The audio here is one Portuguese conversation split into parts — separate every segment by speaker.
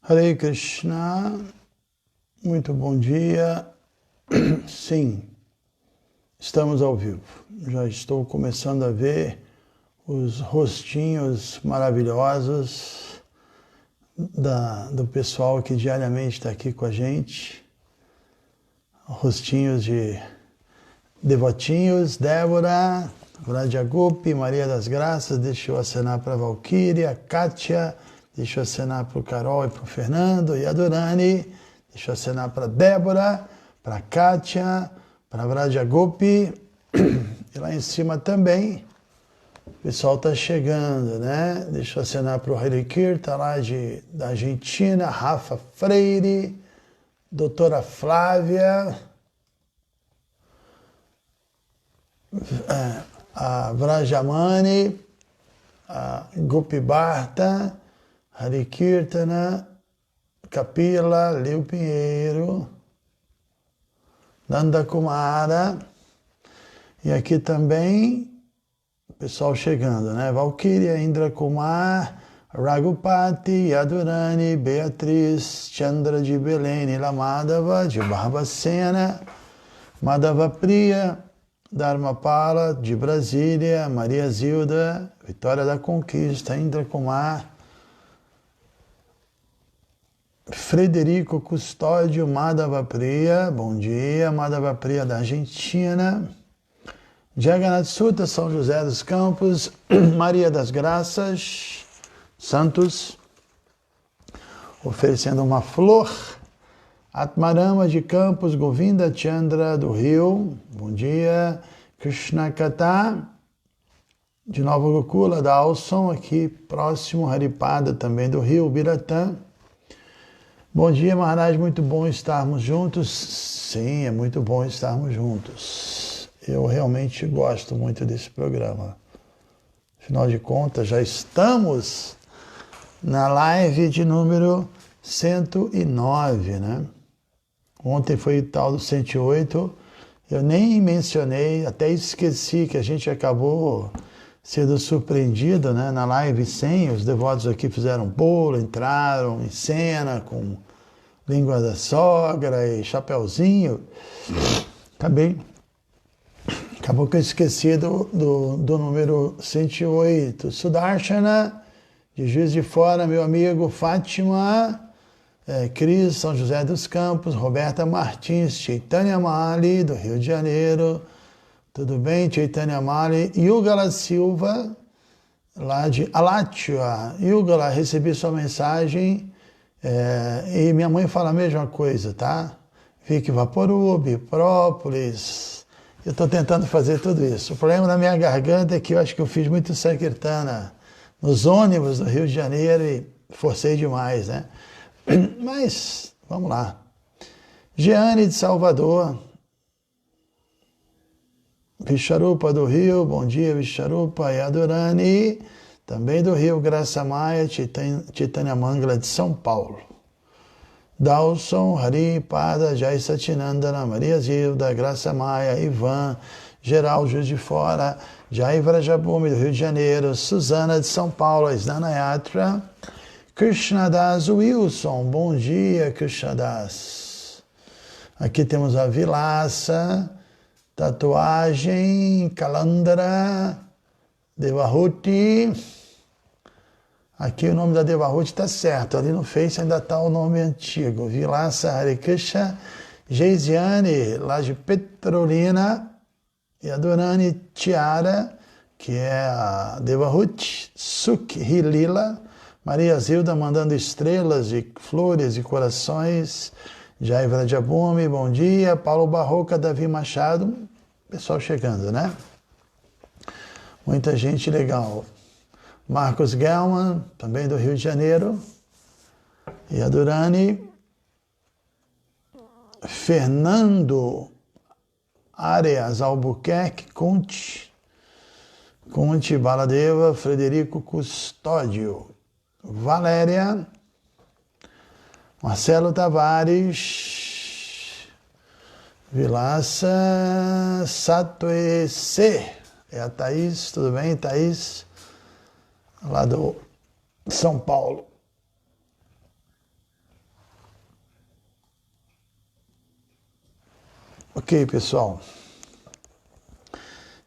Speaker 1: Hare Krishna, muito bom dia. Sim, estamos ao vivo. Já estou começando a ver os rostinhos maravilhosos do pessoal que diariamente está aqui com a gente. Rostinhos de devotinhos, Débora, Vraja Gopi, Maria das Graças, deixa eu acenar para a Valquíria, Kátia, deixa eu acenar para o Carol e para o Fernando, e a Durani, deixa eu acenar para a Débora, para a Kátia, para a Vraja Gopi, e lá em cima também, o pessoal está chegando, né? Deixa eu acenar para o Hare Kirta, lá da Argentina, Rafa Freire, doutora Flávia, a Vrajamani, a Gopi Bharta, Hare Kirtana, Kapila, Leo Pinheiro, Nanda Kumara, e aqui também o pessoal chegando, né? Valkyria, Indra Kumar, Raghupati, Yadurani, Beatriz, Chandra de Belém, Nila Madhava, de Barbacena, Madhava Priya, Dharmapala, de Brasília, Maria Zilda, Vitória da Conquista, Indra Kumar, Frederico Custódio, Madhava Priya, bom dia, Madhava Priya da Argentina, Jagannath Sutta, São José dos Campos, Maria das Graças, Santos, oferecendo uma flor, Atmarama de Campos, Govinda Chandra do Rio, bom dia, Krishna Kata, de Nova Gokula, da Alson, aqui próximo, Haripada também do Rio, Biratã. Bom dia, Maharaj, muito bom estarmos juntos. Sim, é muito bom estarmos juntos. Eu realmente gosto muito desse programa. Afinal de contas, já estamos na live de número 109, né? Ontem foi o tal do 108, eu nem mencionei, até esqueci que a gente acabou sendo surpreendido, né? Na live 100, os devotos aqui fizeram bolo, entraram em cena com língua da sogra e chapeuzinho. Acabou que eu esqueci do número 108. Sudarshana, de Juiz de Fora, meu amigo, Fátima, Cris, São José dos Campos, Roberta Martins, Chaitanya Mali, do Rio de Janeiro, tudo bem, Chaitanya Mali, Yugala Silva, lá de Alátia, Yugala, recebi sua mensagem, e minha mãe fala a mesma coisa, tá? Vicky Vaporub, própolis, eu estou tentando fazer tudo isso. O problema da minha garganta é que eu acho que eu fiz muito Sankirtana nos ônibus do Rio de Janeiro e forcei demais, né? Mas, vamos lá. Jeane de Salvador, Visharupa do Rio, bom dia Visharupa, e Adorani, também do Rio, Graça Maia, Chaitanya Mangala de São Paulo. Dalson, Hari, Pada, Jai Satinandana, Maria Zilda, Graça Maia, Ivan, Geral, Juiz de Fora, Jai Vrajabhumi do Rio de Janeiro, Suzana de São Paulo, Snana Yatra, Krishnadas Wilson, bom dia Krishnadas. Aqui temos a Vilassa, Tatuagem, Kalandra, Devahuti. Aqui o nome da Devahuti está certo, ali no Face ainda está o nome antigo. Vilassa Hare Krishna, Geisiane, lá de Petrolina, e a Durani Tiara, que é a Devahuti, Sukh Hilila, Maria Zilda mandando estrelas e flores e corações, Jai Vrajabhumi, bom dia, Paulo Barroca, Davi Machado, pessoal chegando, né? Muita gente legal. Marcos Gelman, também do Rio de Janeiro, e a Durani, Fernando Areas Albuquerque, Conte Baladeva, Frederico Custódio, Valéria, Marcelo Tavares, Vilassa, Satoese, é a Thaís, tudo bem, Thaís? Lá do São Paulo. Ok, pessoal.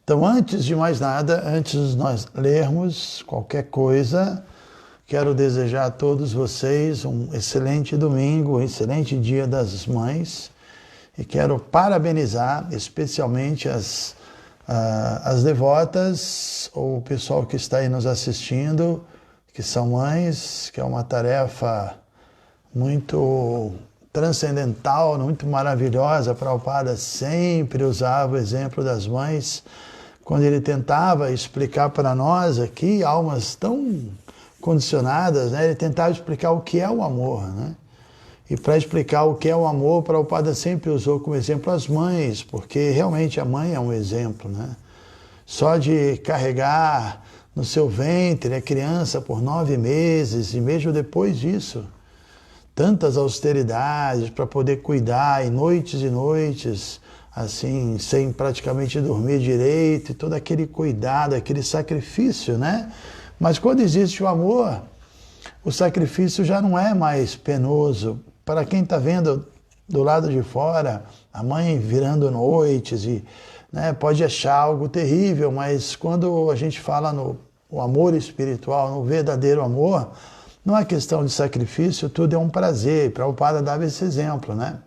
Speaker 1: Então, antes de mais nada, antes de nós lermos qualquer coisa, quero desejar a todos vocês um excelente domingo, um excelente Dia das Mães. E quero parabenizar especialmente as devotas, ou o pessoal que está aí nos assistindo, que são mães, que é uma tarefa muito transcendental, muito maravilhosa. Prabhupada sempre usava o exemplo das mães quando ele tentava explicar para nós aqui, almas tão condicionadas, né? Ele tentava explicar o que é o amor, né? E para explicar o que é o amor, Prabhupada sempre usou como exemplo as mães, porque realmente a mãe é um exemplo, né? Só de carregar no seu ventre a criança por 9 meses, e mesmo depois disso, tantas austeridades para poder cuidar, e noites, assim, sem praticamente dormir direito, e todo aquele cuidado, aquele sacrifício, né? Mas quando existe o amor, o sacrifício já não é mais penoso. Para quem está vendo do lado de fora, a mãe virando noites, e, né, pode achar algo terrível, mas quando a gente fala no amor espiritual, no verdadeiro amor, não é questão de sacrifício, tudo é um prazer. Prabhupada dava esse exemplo, né?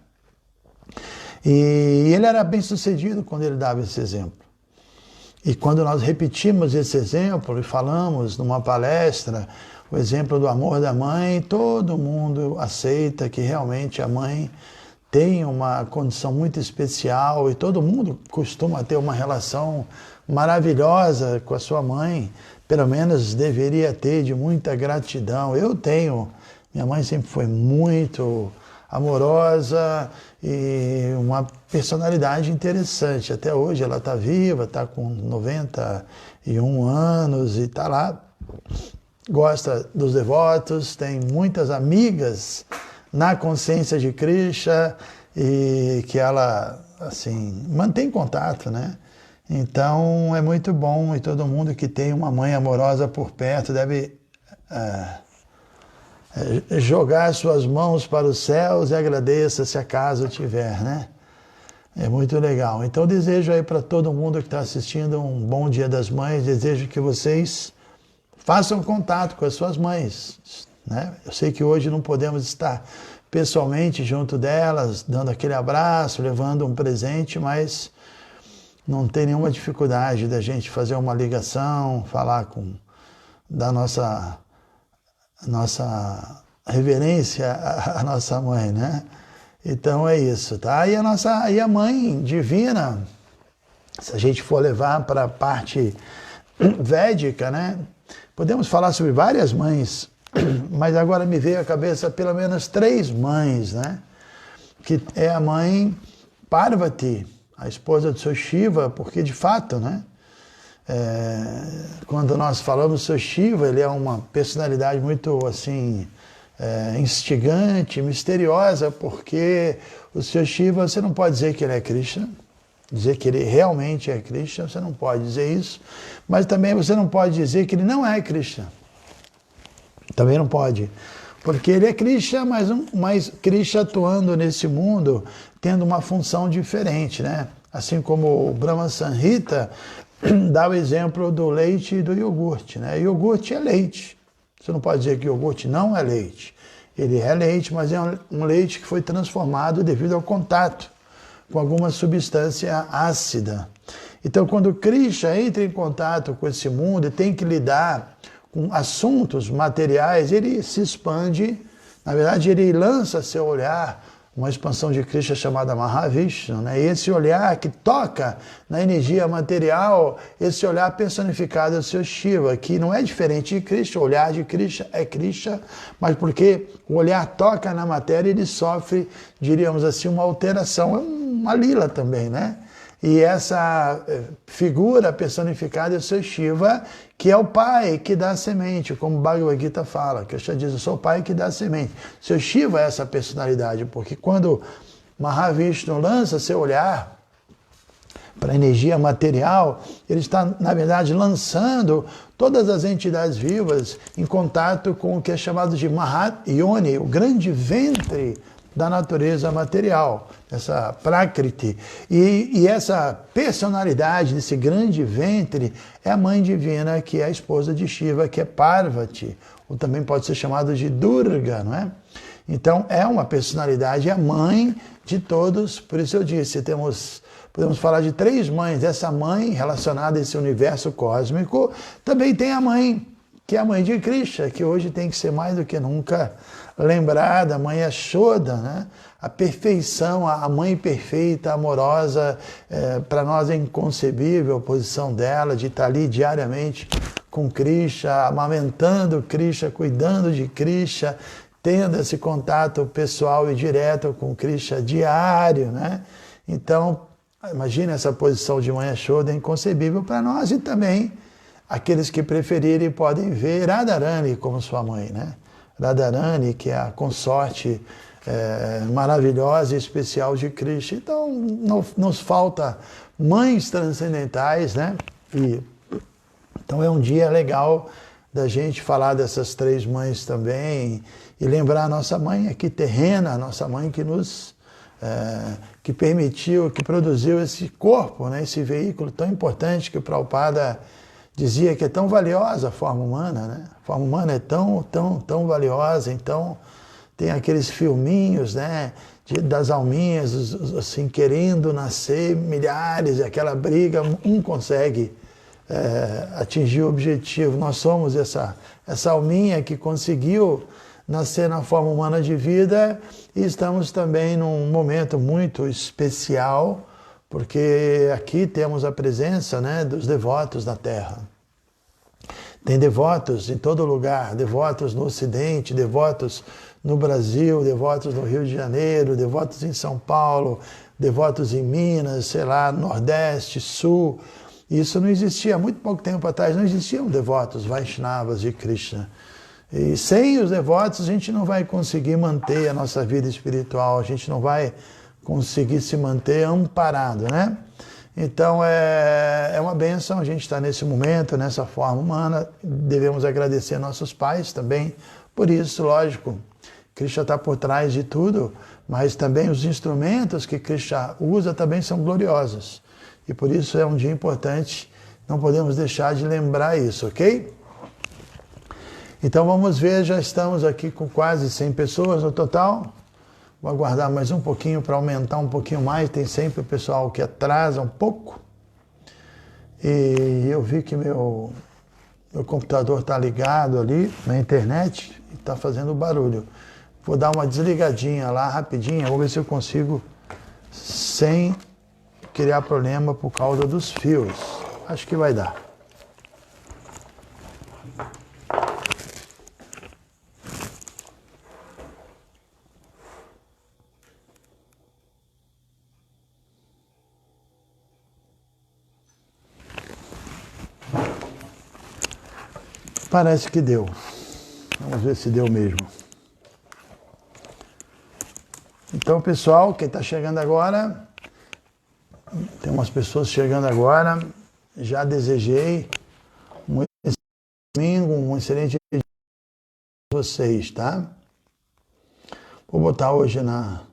Speaker 1: E ele era bem sucedido quando ele dava esse exemplo. E quando nós repetimos esse exemplo e falamos numa palestra o exemplo do amor da mãe, todo mundo aceita que realmente a mãe tem uma condição muito especial, e todo mundo costuma ter uma relação maravilhosa com a sua mãe, pelo menos deveria ter, de muita gratidão. Eu tenho, minha mãe sempre foi muito amorosa e uma personalidade interessante. Até hoje ela está viva, está com 91 anos e está lá, gosta dos devotos, tem muitas amigas na consciência de Krishna e que ela, assim, mantém contato, né? Então é muito bom, e todo mundo que tem uma mãe amorosa por perto deve jogar suas mãos para os céus e agradeça se acaso tiver, né? É muito legal. Então desejo aí para todo mundo que está assistindo um bom Dia das Mães, desejo que vocês façam contato com as suas mães, né? Eu sei que hoje não podemos estar pessoalmente junto delas, dando aquele abraço, levando um presente, mas não tem nenhuma dificuldade da gente fazer uma ligação, falar da nossa reverência à nossa mãe, né? Então é isso, tá? E a mãe divina, se a gente for levar para a parte védica, né? Podemos falar sobre várias mães, mas agora me veio à cabeça pelo menos 3 mães, né? Que é a mãe Parvati, a esposa de seu Shiva, porque de fato, né? Quando nós falamos de seu Shiva, ele é uma personalidade muito assim instigante, misteriosa, porque o seu Shiva, você não pode dizer que ele é Krishna, dizer que ele realmente é Krishna, você não pode dizer isso, mas também você não pode dizer que ele não é Krishna. Também não pode, porque ele é Krishna, mas Krishna atuando nesse mundo, tendo uma função diferente, né? Assim como o Brahma Samhita dá o exemplo do leite e do iogurte, né? Iogurte é leite. Você não pode dizer que iogurte não é leite. Ele é leite, mas é um leite que foi transformado devido ao contato com alguma substância ácida. Então, quando Krishna entra em contato com esse mundo e tem que lidar com assuntos materiais, ele se expande, na verdade ele lança seu olhar, uma expansão de Krishna chamada Mahavishnu, né? E esse olhar que toca na energia material, esse olhar personificado é o seu Shiva, que não é diferente de Krishna. O olhar de Krishna é Krishna, mas porque o olhar toca na matéria, ele sofre, diríamos assim, uma alteração, é uma lila também, né? E essa figura personificada é o seu Shiva, que é o pai que dá a semente, como Bhagavad Gita fala, que Krishna diz, eu sou o pai que dá a semente. Seu Shiva é essa personalidade, porque quando Mahavishnu lança seu olhar para a energia material, ele está, na verdade, lançando todas as entidades vivas em contato com o que é chamado de Mahat Yoni, o grande ventre da natureza material, essa Prakriti. E essa personalidade desse grande ventre é a mãe divina, que é a esposa de Shiva, que é Parvati, ou também pode ser chamado de Durga, não é? Então é uma personalidade, é a mãe de todos, por isso eu disse, podemos falar de três mães. Essa mãe relacionada a esse universo cósmico, também tem a mãe, que é a mãe de Krishna, que hoje tem que ser mais do que nunca lembrada, a mãe Yashoda, né? A perfeição, a mãe perfeita, amorosa, para nós é inconcebível a posição dela, de estar ali diariamente com Krishna, amamentando Krishna, cuidando de Krishna, tendo esse contato pessoal e direto com Krishna diário, né? Então, imagina essa posição de mãe Yashoda, é inconcebível para nós, e também aqueles que preferirem podem ver Radharani como sua mãe, né? Radharani, que é a consorte maravilhosa e especial de Krishna. Então, nos falta mães transcendentais, né? Então é um dia legal da gente falar dessas três mães também e lembrar a nossa mãe aqui terrena, a nossa mãe que nos que permitiu, que produziu esse corpo, né? Esse veículo tão importante que o Prabhupada dizia que é tão valiosa a forma humana, né? A forma humana é tão valiosa. Então tem aqueles filminhos, né, das alminhas, assim, querendo nascer milhares, e aquela briga, um consegue atingir o objetivo. Nós somos essa alminha que conseguiu nascer na forma humana de vida, e estamos também num momento muito especial, porque aqui temos a presença, né, dos devotos da Terra. Tem devotos em todo lugar, devotos no Ocidente, devotos no Brasil, devotos no Rio de Janeiro, devotos em São Paulo, devotos em Minas, sei lá, Nordeste, Sul. Isso não existia, há muito pouco tempo atrás não existiam devotos Vaishnavas de Krishna. E sem os devotos a gente não vai conseguir manter a nossa vida espiritual, a gente não vai conseguir se manter amparado, né? Então é uma bênção a gente estar nesse momento, nessa forma humana. Devemos agradecer nossos pais também por isso, lógico. Krishna está por trás de tudo, mas também os instrumentos que Krishna usa também são gloriosos. E por isso é um dia importante, não podemos deixar de lembrar isso, ok? Então vamos ver, já estamos aqui com quase 100 pessoas no total. Vou aguardar mais um pouquinho para aumentar um pouquinho mais. Tem sempre o pessoal que atrasa um pouco. E eu vi que meu computador está ligado ali na internet e está fazendo barulho. Vou dar uma desligadinha lá rapidinho. Vou ver se eu consigo sem criar problema por causa dos fios. Acho que vai dar. Parece que deu. Vamos ver se deu mesmo. Então, pessoal, quem está chegando agora, tem umas pessoas chegando agora, já desejei um excelente domingo, um excelente dia para vocês, tá? Vou botar hoje na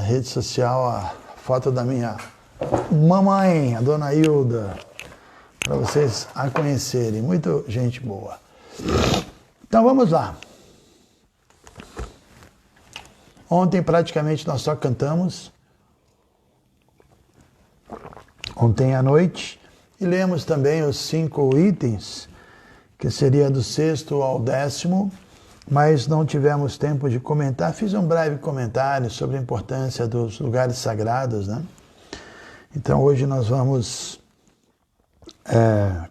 Speaker 1: rede social a foto da minha mamãe, a dona Hilda, para vocês a conhecerem. Muito gente boa. Então vamos lá. Ontem praticamente nós só cantamos. Ontem à noite. E lemos também os 5 itens, que seria do 6º ao 10º, mas não tivemos tempo de comentar. Fiz um breve comentário sobre a importância dos lugares sagrados, né? Então hoje nós vamos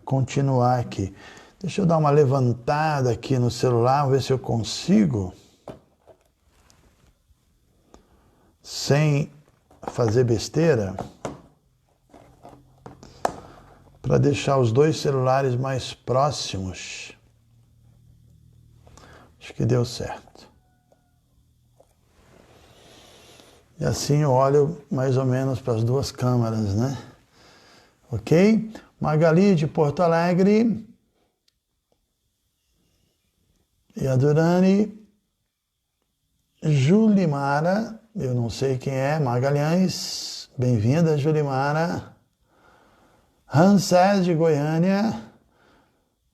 Speaker 1: continuar aqui. Deixa eu dar uma levantada aqui no celular, ver se eu consigo, sem fazer besteira, para deixar os 2 celulares mais próximos. Acho que deu certo. E assim eu olho mais ou menos para as 2 câmeras, né? Ok? Magali de Porto Alegre. E a Durani Julimara, eu não sei quem é, Magalhães, bem-vinda, Julimara. Ramsés de Goiânia,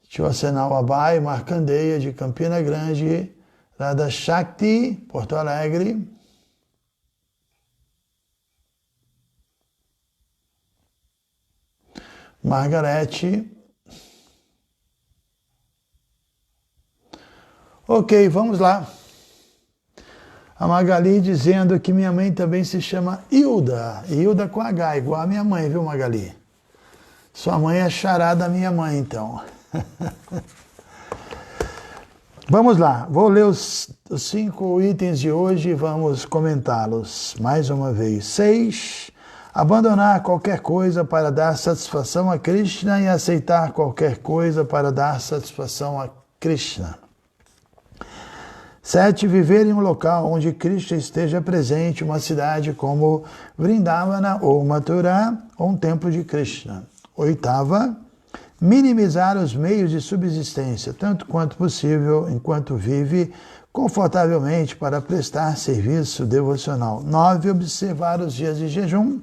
Speaker 1: Tiocenal Abai, Marcandeia de Campina Grande, Radha Shakti, Porto Alegre. Margarete. Ok, vamos lá. A Magali dizendo que minha mãe também se chama Hilda. Hilda com H, igual a minha mãe, viu, Magali? Sua mãe é xará da minha mãe, então. Vamos lá, vou ler os 5 itens de hoje e vamos comentá-los mais uma vez. 6. Abandonar qualquer coisa para dar satisfação a Krishna e aceitar qualquer coisa para dar satisfação a Krishna. 7. Viver em um local onde Krishna esteja presente, uma cidade como Vrindavana ou Mathura, ou um templo de Krishna. 8. Minimizar os meios de subsistência, tanto quanto possível, enquanto vive confortavelmente para prestar serviço devocional. 9. Observar os dias de jejum.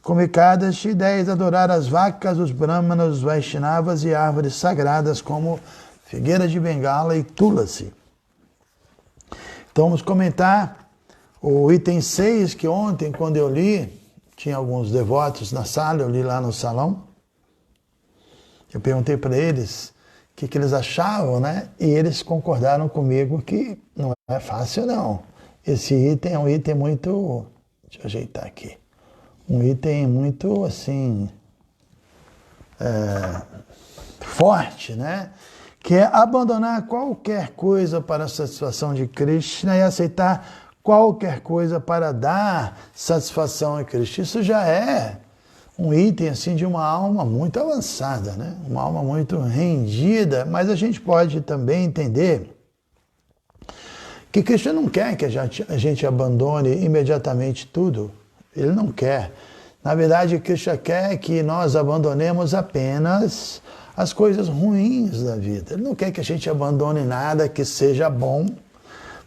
Speaker 1: Comer Kadashi. 10. Adorar as vacas, os brahmanas, os Vaishnavas e árvores sagradas como figueira de Bengala e Tulasi. Então vamos comentar o item 6, que ontem, quando eu li, tinha alguns devotos na sala, eu li lá no salão. Eu perguntei para eles o que eles achavam, né? E eles concordaram comigo que não é fácil, não. Esse item é um item muito... Deixa eu ajeitar aqui. Um item muito, assim... forte, né? Que é abandonar qualquer coisa para a satisfação de Krishna e aceitar qualquer coisa para dar satisfação a Krishna. Isso já é um item assim de uma alma muito avançada, né? Uma alma muito rendida, mas a gente pode também entender que Krishna não quer que a gente abandone imediatamente tudo. Ele não quer. Na verdade, Krishna quer que nós abandonemos apenas as coisas ruins da vida. Ele não quer que a gente abandone nada que seja bom.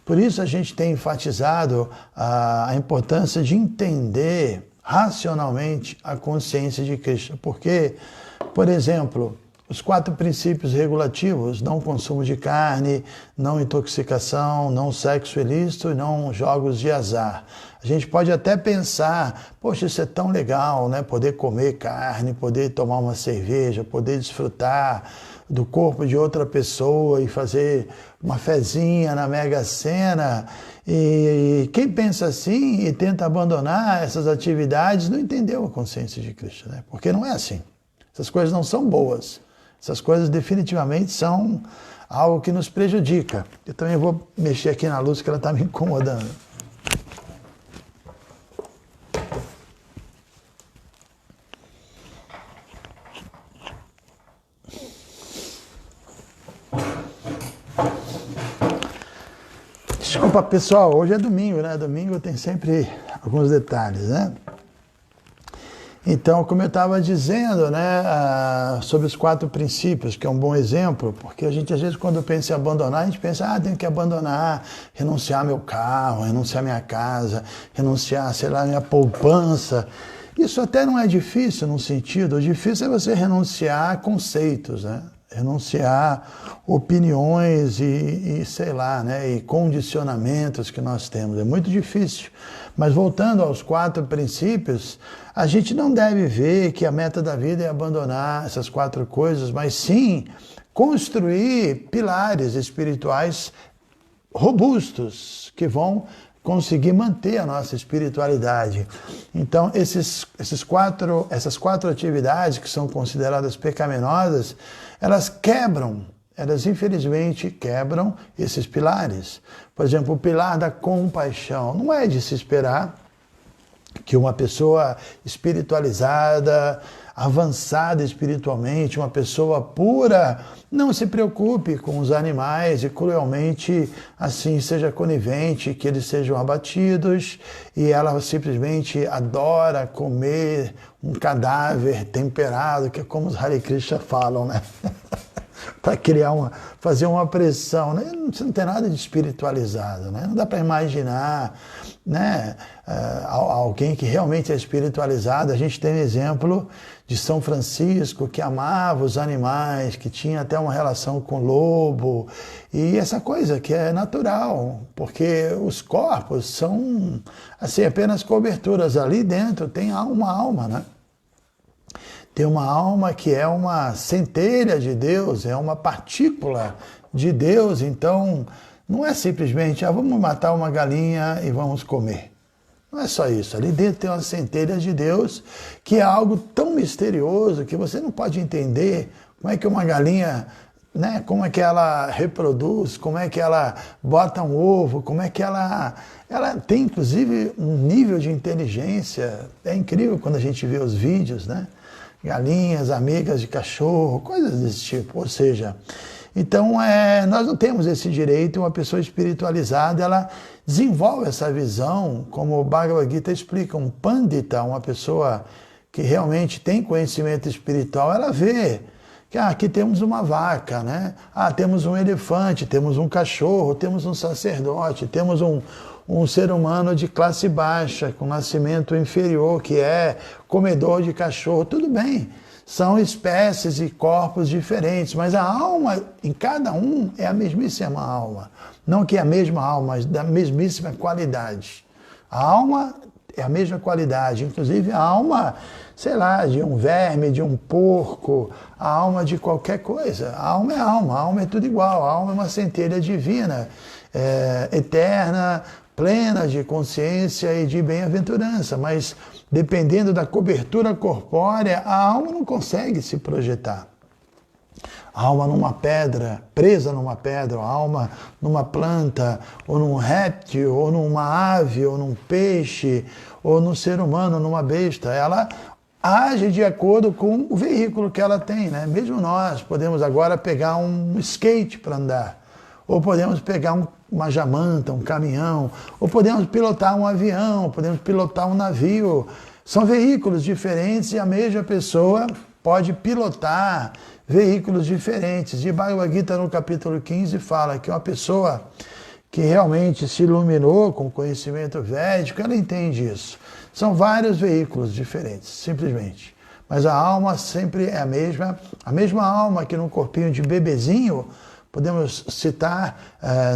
Speaker 1: Por isso a gente tem enfatizado a importância de entender racionalmente a consciência de Krishna. Porque, por exemplo, os 4 princípios regulativos, não consumo de carne, não intoxicação, não sexo ilícito e não jogos de azar. A gente pode até pensar, poxa, isso é tão legal, né? Poder comer carne, poder tomar uma cerveja, poder desfrutar do corpo de outra pessoa e fazer uma fezinha na Mega Sena. E quem pensa assim e tenta abandonar essas atividades não entendeu a consciência de Krishna, né? Porque não é assim. Essas coisas não são boas. Essas coisas definitivamente são algo que nos prejudica. Eu também vou mexer aqui na luz que ela está me incomodando. Desculpa, pessoal, hoje é domingo, né? Domingo tem sempre alguns detalhes, né? Então, como eu estava dizendo, né, sobre os 4 princípios, que é um bom exemplo, porque a gente, às vezes, quando pensa em abandonar, a gente pensa, tenho que abandonar, renunciar meu carro, renunciar minha casa, renunciar, sei lá, minha poupança. Isso até não é difícil num sentido, o difícil é você renunciar a conceitos, né? Renunciar opiniões e sei lá, né, e condicionamentos que nós temos. É muito difícil. Mas voltando aos 4 princípios, a gente não deve ver que a meta da vida é abandonar essas 4 coisas, mas sim construir pilares espirituais robustos que vão conseguir manter a nossa espiritualidade. Então, essas quatro atividades que são consideradas pecaminosas, elas infelizmente quebram esses pilares. Por exemplo, o pilar da compaixão. Não é de se esperar que uma pessoa espiritualizada, avançada espiritualmente, uma pessoa pura, não se preocupe com os animais e cruelmente assim seja conivente, que eles sejam abatidos e ela simplesmente adora comer um cadáver temperado, que é como os Hare Krishna falam, né? para fazer uma pressão, né? Você não tem nada de espiritualizado, né? Não dá para imaginar, né, alguém que realmente é espiritualizado. A gente tem um exemplo de São Francisco, que amava os animais, que tinha até uma relação com o lobo, e essa coisa que é natural, porque os corpos são assim, apenas coberturas. Ali dentro tem uma alma, né? Tem uma alma que é uma centelha de Deus, é uma partícula de Deus. Então, não é simplesmente, vamos matar uma galinha e vamos comer. Não é só isso. Ali dentro tem uma centelha de Deus, que é algo tão misterioso que você não pode entender como é que uma galinha, né, como é que ela reproduz, como é que ela bota um ovo, como é que ela tem, inclusive, um nível de inteligência. É incrível quando a gente vê os vídeos, né? Galinhas, amigas de cachorro, coisas desse tipo. Ou seja, então nós não temos esse direito. Uma pessoa espiritualizada, ela desenvolve essa visão, como o Bhagavad Gita explica, um pandita, uma pessoa que realmente tem conhecimento espiritual, ela vê que aqui temos uma vaca, né? Temos um elefante, temos um cachorro, temos um sacerdote, temos um ser humano de classe baixa, com nascimento inferior, que é comedor de cachorro. Tudo bem, são espécies e corpos diferentes, mas a alma em cada um é a mesmíssima alma. Não que é a mesma alma, mas da mesmíssima qualidade. A alma é a mesma qualidade, inclusive a alma, sei lá, de um verme, de um porco, a alma de qualquer coisa. A alma é tudo igual, a alma é uma centelha divina, eterna, plena de consciência e de bem-aventurança, mas dependendo da cobertura corpórea, a alma não consegue se projetar. A alma numa pedra, presa numa pedra, a alma numa planta, ou num réptil, ou numa ave, ou num peixe, ou num ser humano, numa besta, ela age de acordo com o veículo que ela tem, né? Mesmo nós podemos agora pegar um skate para andar, ou podemos pegar uma jamanta, um caminhão, ou podemos pilotar um avião, podemos pilotar um navio. São veículos diferentes e a mesma pessoa pode pilotar veículos diferentes. E Bhagavad Gita, no capítulo 15, fala que uma pessoa que realmente se iluminou com conhecimento védico, ela entende isso. São vários veículos diferentes, simplesmente. Mas a alma sempre é a mesma alma que num corpinho de bebezinho. Podemos citar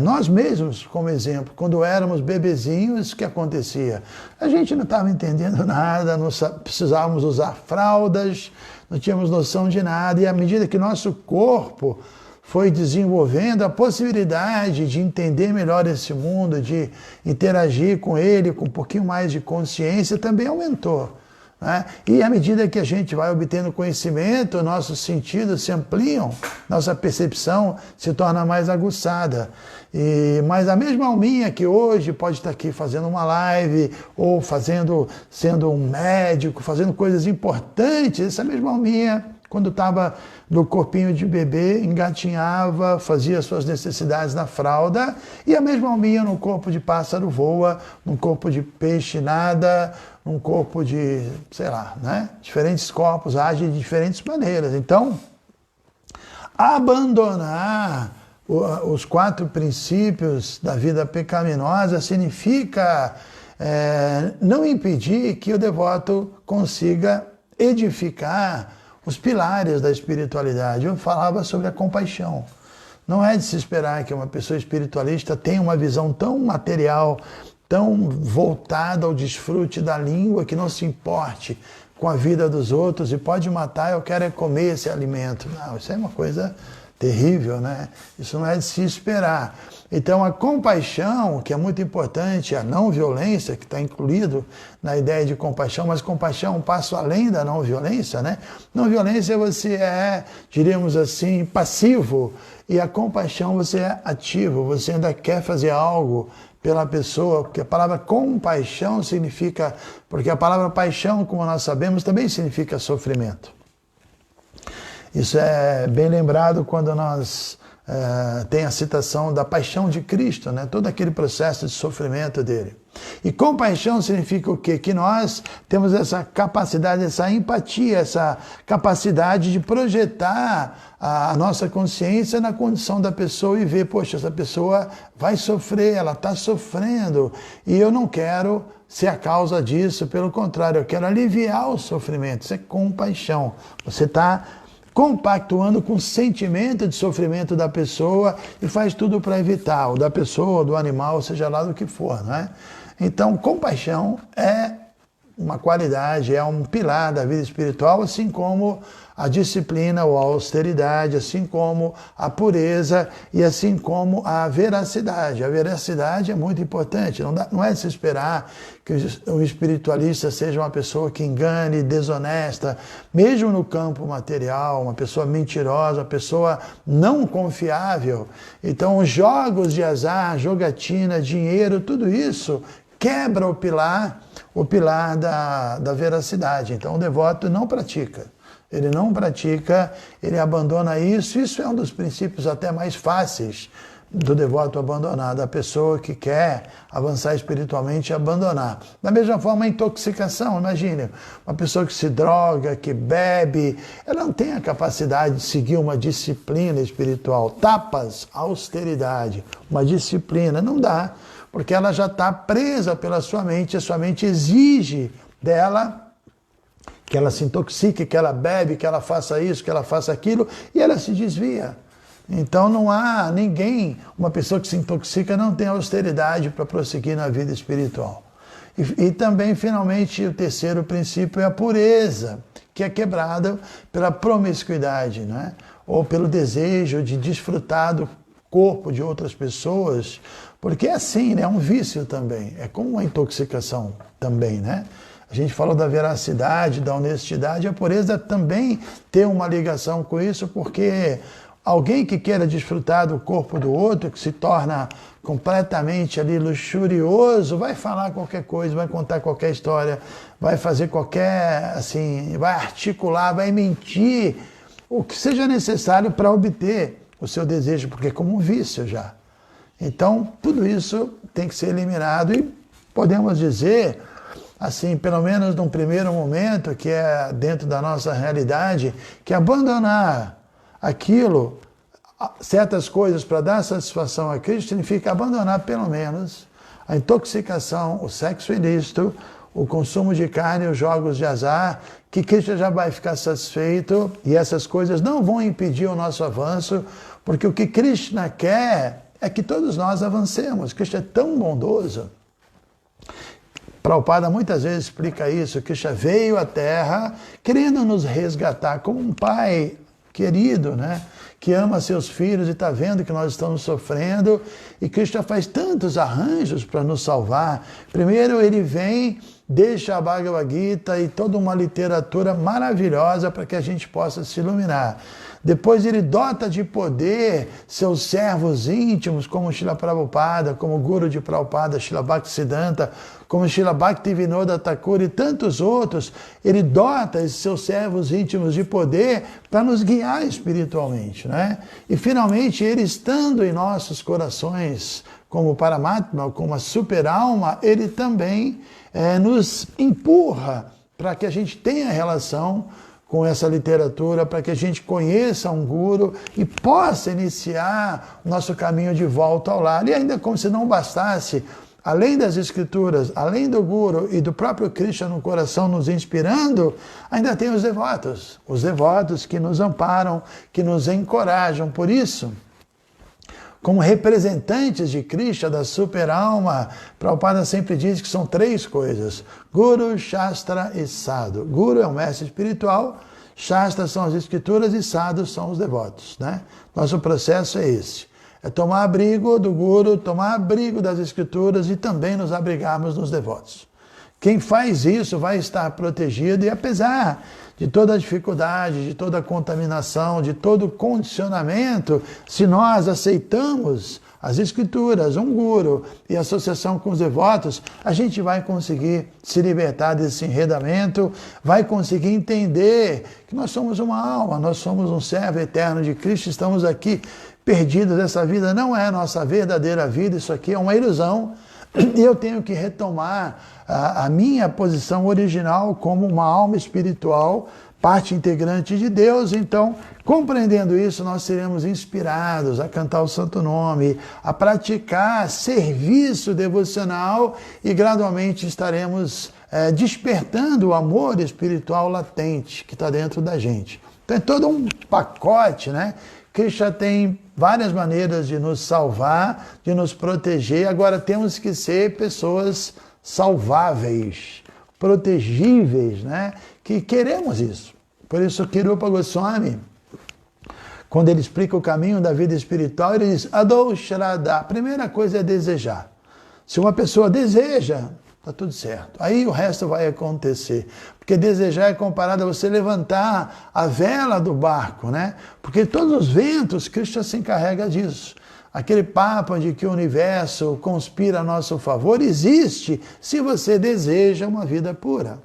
Speaker 1: nós mesmos como exemplo. Quando éramos bebezinhos, o que acontecia? A gente não estava entendendo nada, precisávamos usar fraldas, não tínhamos noção de nada. E à medida que nosso corpo foi desenvolvendo a possibilidade de entender melhor esse mundo, de interagir com ele com um pouquinho mais de consciência, também aumentou. Né? E à medida que a gente vai obtendo conhecimento, nossos sentidos se ampliam, nossa percepção se torna mais aguçada. Mas a mesma alminha que hoje pode estar aqui fazendo uma live, ou sendo um médico, fazendo coisas importantes, essa mesma alminha, quando estava no corpinho de bebê, engatinhava, fazia suas necessidades na fralda, e a mesma alminha no corpo de pássaro voa, no corpo de peixe nada, num corpo de, sei lá, né? Diferentes corpos agem de diferentes maneiras. Então, abandonar os 4 princípios da vida pecaminosa significa não impedir que o devoto consiga edificar os pilares da espiritualidade. Eu falava sobre a compaixão. Não é de se esperar que uma pessoa espiritualista tenha uma visão tão material, tão voltada ao desfrute da língua, que não se importe com a vida dos outros e pode matar, eu quero comer esse alimento. Não, isso é uma coisa terrível, né? Isso não é de se esperar. Então a compaixão, que é muito importante, a não violência, que está incluído na ideia de compaixão, mas compaixão é um passo além da não violência, né? Não violência você diríamos assim, passivo, e a compaixão você é ativo, você ainda quer fazer algo pela pessoa, porque a palavra compaixão significa, porque a palavra paixão, como nós sabemos, também significa sofrimento. Isso é bem lembrado quando nós tem a citação da paixão de Cristo, né? Todo aquele processo de sofrimento dele. E compaixão significa o quê? Que nós temos essa capacidade, essa empatia, essa capacidade de projetar a nossa consciência na condição da pessoa e ver, poxa, essa pessoa vai sofrer, ela está sofrendo, e eu não quero ser a causa disso, pelo contrário, eu quero aliviar o sofrimento. Isso é compaixão. Você está compactuando com o sentimento de sofrimento da pessoa e faz tudo para evitar, ou da pessoa, ou do animal, seja lá do que for, não é? Então, compaixão é uma qualidade, é um pilar da vida espiritual, assim como a disciplina ou a austeridade, assim como a pureza e assim como a veracidade. A veracidade é muito importante, não é de se esperar que o espiritualista seja uma pessoa que engane, desonesta, mesmo no campo material, uma pessoa mentirosa, uma pessoa não confiável. Então, os jogos de azar, jogatina, dinheiro, tudo isso quebra o pilar da veracidade. Então, o devoto não pratica. Ele não pratica, ele abandona isso. Isso é um dos princípios até mais fáceis do devoto abandonar, da pessoa que quer avançar espiritualmente abandonar. Da mesma forma, a intoxicação. Imagine, uma pessoa que se droga, que bebe, ela não tem a capacidade de seguir uma disciplina espiritual. Tapas, austeridade, uma disciplina, não dá, porque ela já está presa pela sua mente, a sua mente exige dela que ela se intoxique, que ela bebe, que ela faça isso, que ela faça aquilo, e ela se desvia. Então não há ninguém, uma pessoa que se intoxica não tem austeridade para prosseguir na vida espiritual. E também, finalmente, o terceiro princípio é a pureza, que é quebrada pela promiscuidade, né? Ou pelo desejo de desfrutar do corpo de outras pessoas, porque é assim, né? É um vício também, é como uma intoxicação também, né? A gente falou da veracidade, da honestidade, a pureza também tem uma ligação com isso, porque alguém que queira desfrutar do corpo do outro, que se torna completamente ali luxurioso, vai falar qualquer coisa, vai contar qualquer história, vai fazer qualquer, assim, vai articular, vai mentir, o que seja necessário para obter o seu desejo, porque é como um vício já. Então, tudo isso tem que ser eliminado e podemos dizer, assim, pelo menos num primeiro momento, que é dentro da nossa realidade, que abandonar aquilo, certas coisas para dar satisfação a Cristo, significa abandonar pelo menos a intoxicação, o sexo ilícito, o consumo de carne, os jogos de azar, que Cristo já vai ficar satisfeito e essas coisas não vão impedir o nosso avanço, porque o que Krishna quer é que todos nós avancemos. Krishna é tão bondoso. Prabhupada muitas vezes explica isso, que Krishna veio à Terra querendo nos resgatar como um pai querido, né? Que ama seus filhos e está vendo que nós estamos sofrendo, e Krishna faz tantos arranjos para nos salvar. Primeiro ele vem, deixa a Bhagavad Gita e toda uma literatura maravilhosa para que a gente possa se iluminar. Depois ele dota de poder seus servos íntimos, como Srila Prabhupada, como o Guru de Prabhupada, Srila Bhaktisiddhanta, como Srila Bhaktivinoda Thakur e tantos outros. Ele dota esses seus servos íntimos de poder para nos guiar espiritualmente, né? E finalmente ele, estando em nossos corações como Paramatma, como a super-alma, ele também nos empurra para que a gente tenha relação com essa literatura, para que a gente conheça um guru e possa iniciar o nosso caminho de volta ao lar. E ainda como se não bastasse, além das escrituras, além do guru e do próprio Krishna no coração nos inspirando, ainda tem os devotos que nos amparam, que nos encorajam. Por isso, como representantes de Krishna, da super-alma, Prabhupada sempre diz que são três coisas: Guru, Shastra e Sadhu. Guru é o mestre espiritual, Shastra são as escrituras e Sadhu são os devotos, né? Nosso processo é esse. É tomar abrigo do Guru, tomar abrigo das escrituras e também nos abrigarmos nos devotos. Quem faz isso vai estar protegido e, apesar de toda a dificuldade, de toda a contaminação, de todo o condicionamento, se nós aceitamos as escrituras, um guru e a associação com os devotos, a gente vai conseguir se libertar desse enredamento, vai conseguir entender que nós somos uma alma, nós somos um servo eterno de Cristo, estamos aqui perdidos, essa vida não é a nossa verdadeira vida, isso aqui é uma ilusão, E eu tenho que retomar a minha posição original como uma alma espiritual, parte integrante de Deus. Então, compreendendo isso, nós seremos inspirados a cantar o Santo Nome, a praticar serviço devocional e gradualmente estaremos despertando o amor espiritual latente que está dentro da gente. Então é todo um pacote, né? Krishna tem várias maneiras de nos salvar, de nos proteger. Agora temos que ser pessoas salváveis, protegíveis, né? Que queremos isso. Por isso, Kirupa Goswami, quando ele explica o caminho da vida espiritual, ele diz, Adou Shraddha, a primeira coisa é desejar. Se uma pessoa deseja, está tudo certo. Aí o resto vai acontecer. Porque desejar é comparado a você levantar a vela do barco, né? Porque todos os ventos, Krishna se encarrega disso. Aquele papo de que o universo conspira a nosso favor existe se você deseja uma vida pura.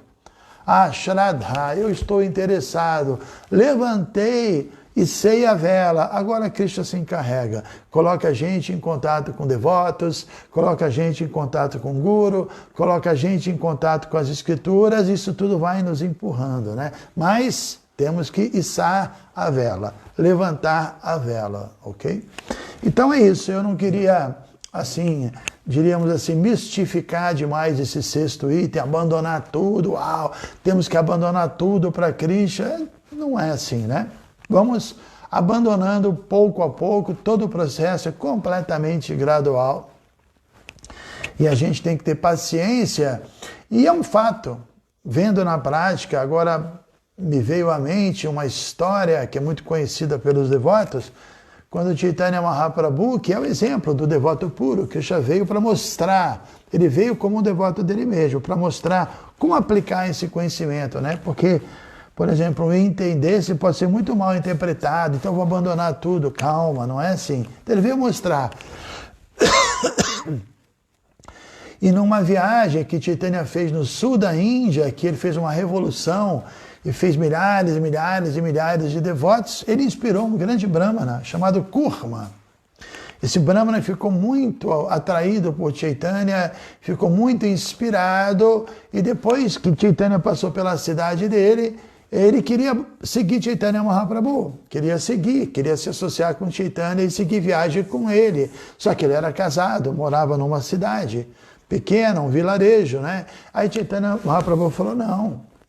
Speaker 1: Ah, Shraddha, eu estou interessado. Levantei e sei a vela. Agora Krishna se encarrega. Coloca a gente em contato com devotos, coloca a gente em contato com o Guru, coloca a gente em contato com as escrituras, isso tudo vai nos empurrando, né? Mas temos que içar a vela, levantar a vela, ok? Então é isso, eu não queria, assim, diríamos assim, mistificar demais esse sexto item, abandonar tudo, uau, temos que abandonar tudo para Krishna. Não é assim, né? Vamos abandonando pouco a pouco, todo o processo é completamente gradual. E a gente tem que ter paciência. E é um fato, vendo na prática, agora me veio à mente uma história que é muito conhecida pelos devotos, quando Chaitanya Mahaprabhu, que é o exemplo do devoto puro, que já veio para mostrar, ele veio como um devoto dele mesmo, para mostrar como aplicar esse conhecimento, né? Porque, por exemplo, o entender-se pode ser muito mal interpretado, então vou abandonar tudo, calma, não é assim. Então ele veio mostrar. E numa viagem que Chaitanya fez no sul da Índia, que ele fez uma revolução e fez milhares e milhares e milhares de devotos, ele inspirou um grande brahmana chamado Kurma. Esse brahmana ficou muito atraído por Chaitanya, ficou muito inspirado, e depois que Chaitanya passou pela cidade dele, ele queria seguir Chaitanya Mahaprabhu, queria se associar com Chaitanya e seguir viagem com ele. Só que ele era casado, morava numa cidade pequena, um vilarejo, né? Aí Chaitanya Mahaprabhu falou,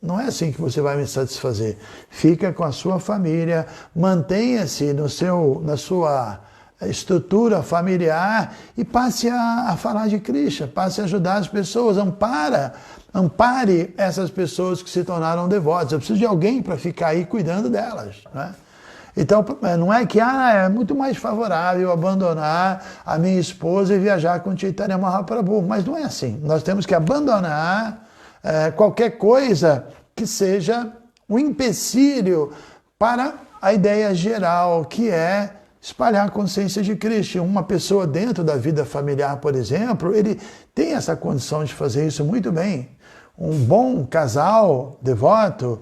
Speaker 1: não é assim que você vai me satisfazer. Fica com a sua família, mantenha-se na sua estrutura familiar e passe a falar de Krishna, passe a ajudar as pessoas, ampare essas pessoas que se tornaram devotas. Eu preciso de alguém para ficar aí cuidando delas, né? Então, não é que é muito mais favorável abandonar a minha esposa e viajar com Chaitanya Mahaprabhu, mas não é assim. Nós temos que abandonar qualquer coisa que seja um empecilho para a ideia geral, que é espalhar a consciência de Krishna. Uma pessoa dentro da vida familiar, por exemplo, ele tem essa condição de fazer isso muito bem. Um bom casal devoto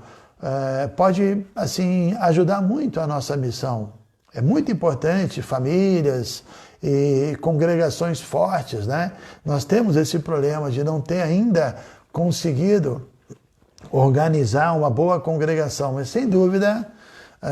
Speaker 1: pode, assim, ajudar muito a nossa missão. É muito importante, famílias e congregações fortes, né? Nós temos esse problema de não ter ainda conseguido organizar uma boa congregação, mas sem dúvida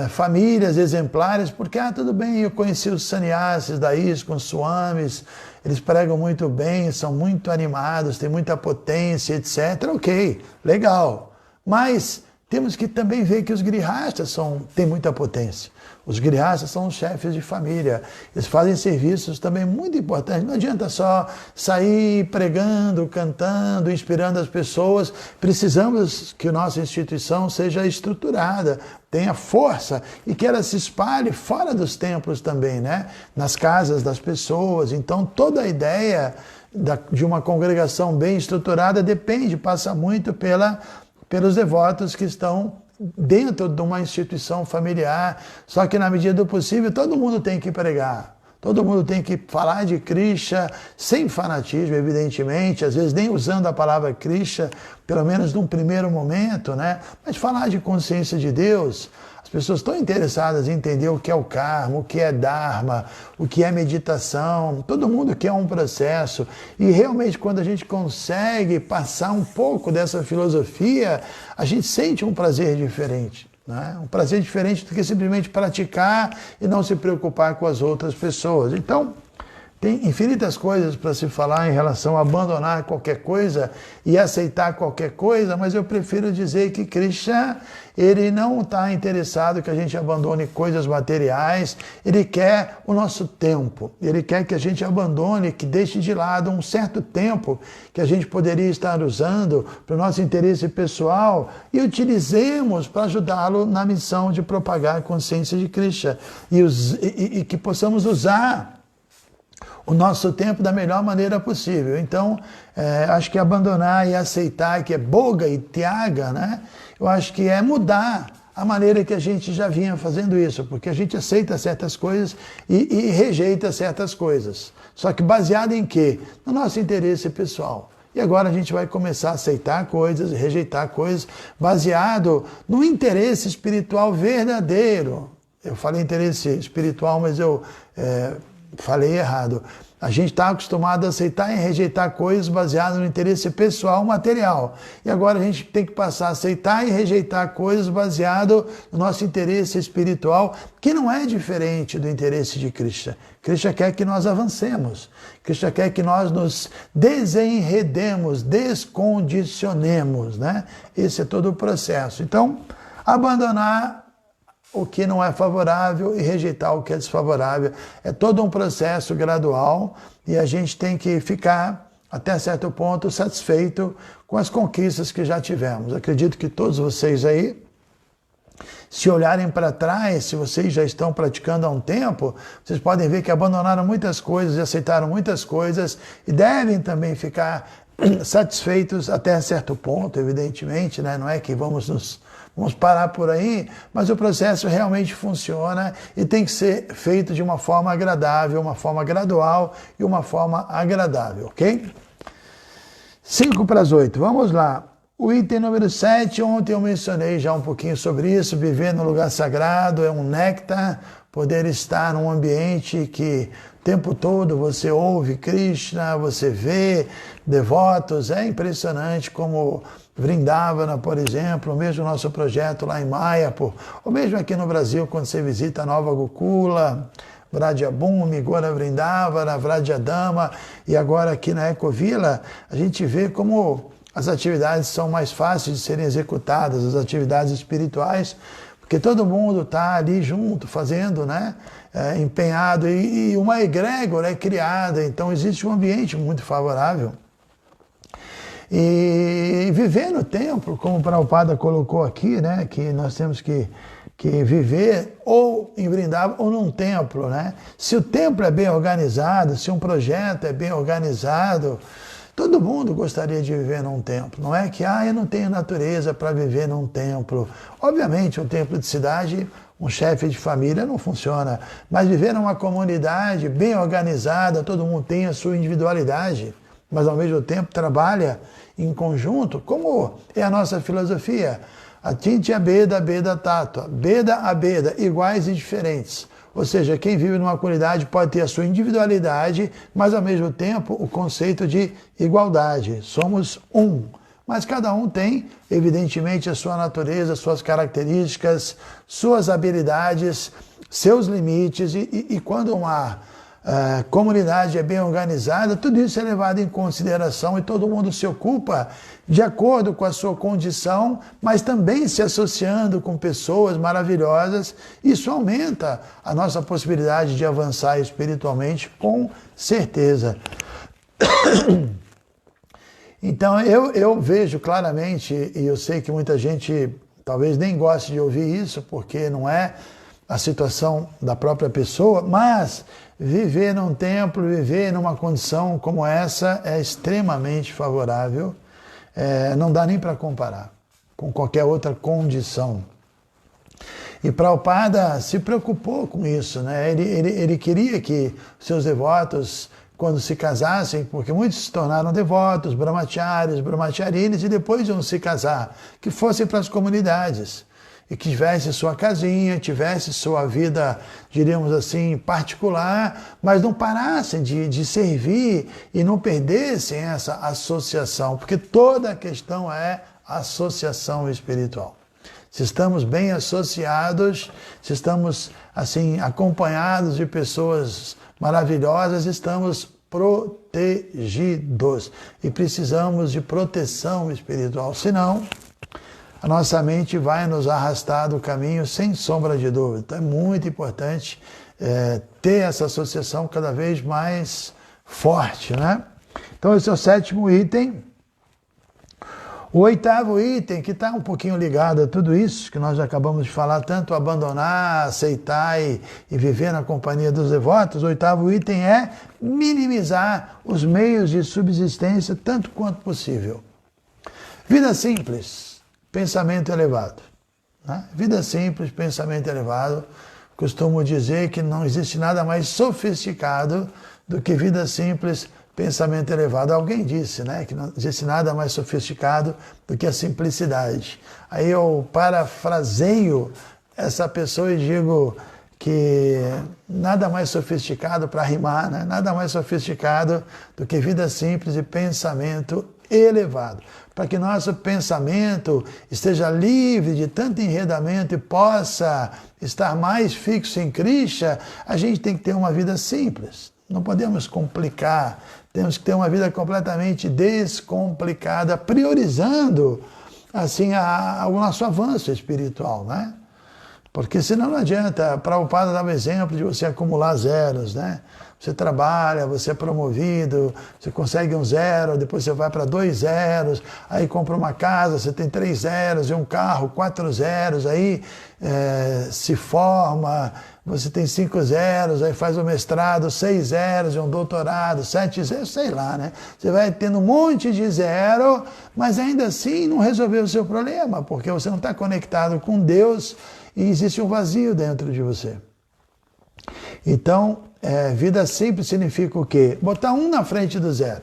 Speaker 1: famílias exemplares, porque tudo bem, eu conheci os sannyasis da ISKCON, os swamis, eles pregam muito bem, são muito animados, têm muita potência, etc. Ok, legal, mas temos que também ver que os grihastas têm muita potência. Os grihastas são os chefes de família. Eles fazem serviços também muito importantes. Não adianta só sair pregando, cantando, inspirando as pessoas. Precisamos que a nossa instituição seja estruturada, tenha força e que ela se espalhe fora dos templos também, né? Nas casas das pessoas. Então, toda a ideia de uma congregação bem estruturada passa muito pelos devotos que estão dentro de uma instituição familiar. Só que na medida do possível todo mundo tem que pregar, todo mundo tem que falar de Krishna sem fanatismo, evidentemente, às vezes nem usando a palavra Krishna, pelo menos num primeiro momento, né? Mas falar de consciência de Deus. As pessoas estão interessadas em entender o que é o karma, o que é dharma, o que é meditação. Todo mundo quer um processo. E realmente quando a gente consegue passar um pouco dessa filosofia, a gente sente um prazer diferente. Né? Um prazer diferente do que simplesmente praticar e não se preocupar com as outras pessoas. Então, tem infinitas coisas para se falar em relação a abandonar qualquer coisa e aceitar qualquer coisa, mas eu prefiro dizer que Krishna, ele não está interessado que a gente abandone coisas materiais, ele quer o nosso tempo, ele quer que a gente abandone, que deixe de lado um certo tempo que a gente poderia estar usando para o nosso interesse pessoal e utilizemos para ajudá-lo na missão de propagar a consciência de Krishna e que possamos usar o nosso tempo da melhor maneira possível. Então, acho que abandonar e aceitar que é boga e tiaga, né? Eu acho que é mudar a maneira que a gente já vinha fazendo isso, porque a gente aceita certas coisas e rejeita certas coisas. Só que baseado em quê? No nosso interesse pessoal. E agora a gente vai começar a aceitar coisas e rejeitar coisas baseado no interesse espiritual verdadeiro. Eu falei interesse espiritual, mas eu falei errado. A gente está acostumado a aceitar e rejeitar coisas baseadas no interesse pessoal material. E agora a gente tem que passar a aceitar e rejeitar coisas baseado no nosso interesse espiritual, que não é diferente do interesse de Krishna. Krishna quer que nós avancemos. Krishna quer que nós nos desenredemos, descondicionemos, né? Esse é todo o processo. Então, abandonar o que não é favorável e rejeitar o que é desfavorável. É todo um processo gradual e a gente tem que ficar, até certo ponto, satisfeito com as conquistas que já tivemos. Acredito que todos vocês aí, se olharem para trás, se vocês já estão praticando há um tempo, vocês podem ver que abandonaram muitas coisas e aceitaram muitas coisas e devem também ficar satisfeitos até certo ponto, evidentemente, né? Não é que vamos parar por aí, mas o processo realmente funciona e tem que ser feito de uma forma agradável, uma forma gradual e uma forma agradável, ok? 7:55, vamos lá. O item número 7, ontem eu mencionei já um pouquinho sobre isso, viver no lugar sagrado é um néctar, poder estar num ambiente que o tempo todo você ouve Krishna, você vê devotos, é impressionante como Vrindavana, por exemplo, o mesmo nosso projeto lá em Mayapur, ou mesmo aqui no Brasil, quando você visita a Nova Gokula, Vradyabhumi, Gora Vrindavana, Vradyadama, e agora aqui na Ecovila, a gente vê como as atividades são mais fáceis de serem executadas, as atividades espirituais, porque todo mundo está ali junto, fazendo, né? Empenhado, e uma egrégora é criada, então existe um ambiente muito favorável. E viver no templo, como o Prabhupada colocou aqui, né, que nós temos que viver ou em Vrindavan ou num templo, né? Se o templo é bem organizado, se um projeto é bem organizado, todo mundo gostaria de viver num templo. Não é que, eu não tenho natureza para viver num templo. Obviamente, um templo de cidade, um chefe de família não funciona, mas viver numa comunidade bem organizada, todo mundo tem a sua individualidade, mas ao mesmo tempo trabalha em conjunto, como é a nossa filosofia. Atintya Beda Beda Tattva, Beda a Beda, iguais e diferentes. Ou seja, quem vive numa comunidade pode ter a sua individualidade, mas ao mesmo tempo o conceito de igualdade. Somos um. Mas cada um tem, evidentemente, a sua natureza, suas características, suas habilidades, seus limites, e quando uma comunidade é bem organizada, tudo isso é levado em consideração e todo mundo se ocupa de acordo com a sua condição, mas também se associando com pessoas maravilhosas. Isso aumenta a nossa possibilidade de avançar espiritualmente, com certeza. Então eu vejo claramente, e eu sei que muita gente talvez nem goste de ouvir isso, porque não é a situação da própria pessoa, mas viver num templo, viver numa condição como essa é extremamente favorável, não dá nem para comparar com qualquer outra condição. E Prabhupada se preocupou com isso, né? Ele queria que seus devotos, quando se casassem, porque muitos se tornaram devotos, brahmacharis, brahmacharinis, e depois de se casar, que fossem para as comunidades. e que tivesse sua casinha, tivesse sua vida, diríamos assim, particular, mas não parassem de servir e não perdessem essa associação, porque toda a questão é associação espiritual. Se estamos bem associados, se estamos assim acompanhados de pessoas maravilhosas, estamos protegidos e precisamos de proteção espiritual, senão a nossa mente vai nos arrastar do caminho sem sombra de dúvida. Então é muito importante ter essa associação cada vez mais forte, né? Então esse é o 7º item. O 8º item, que está um pouquinho ligado a tudo isso que nós acabamos de falar, tanto abandonar, aceitar e viver na companhia dos devotos, o 8º item é minimizar os meios de subsistência tanto quanto possível. Vida simples, pensamento elevado. Né? Vida simples, pensamento elevado. Costumo dizer que não existe nada mais sofisticado do que vida simples, pensamento elevado. Alguém disse, né, que não existe nada mais sofisticado do que a simplicidade. Aí eu parafraseio essa pessoa e digo que nada mais sofisticado para rimar, né? Nada mais sofisticado do que vida simples e pensamento elevado. Para que nosso pensamento esteja livre de tanto enredamento e possa estar mais fixo em Krishna, a gente tem que ter uma vida simples. Não podemos complicar, temos que ter uma vida completamente descomplicada, priorizando assim o nosso avanço espiritual, né? Porque senão não adianta. Prabhupada dava exemplo de você acumular zeros, né? Você trabalha, você é promovido, você consegue um 0, depois você vai para 2 zeros, aí compra uma casa, você tem 3 zeros, e um carro, 4 zeros, aí se forma, você tem 5 zeros, aí faz o mestrado, 6 zeros, e um doutorado, 7 zeros, sei lá, né? Você vai tendo um monte de zero, mas ainda assim não resolveu o seu problema, porque você não está conectado com Deus e existe um vazio dentro de você. Então, vida simples significa o quê? Botar 1 na frente do 0.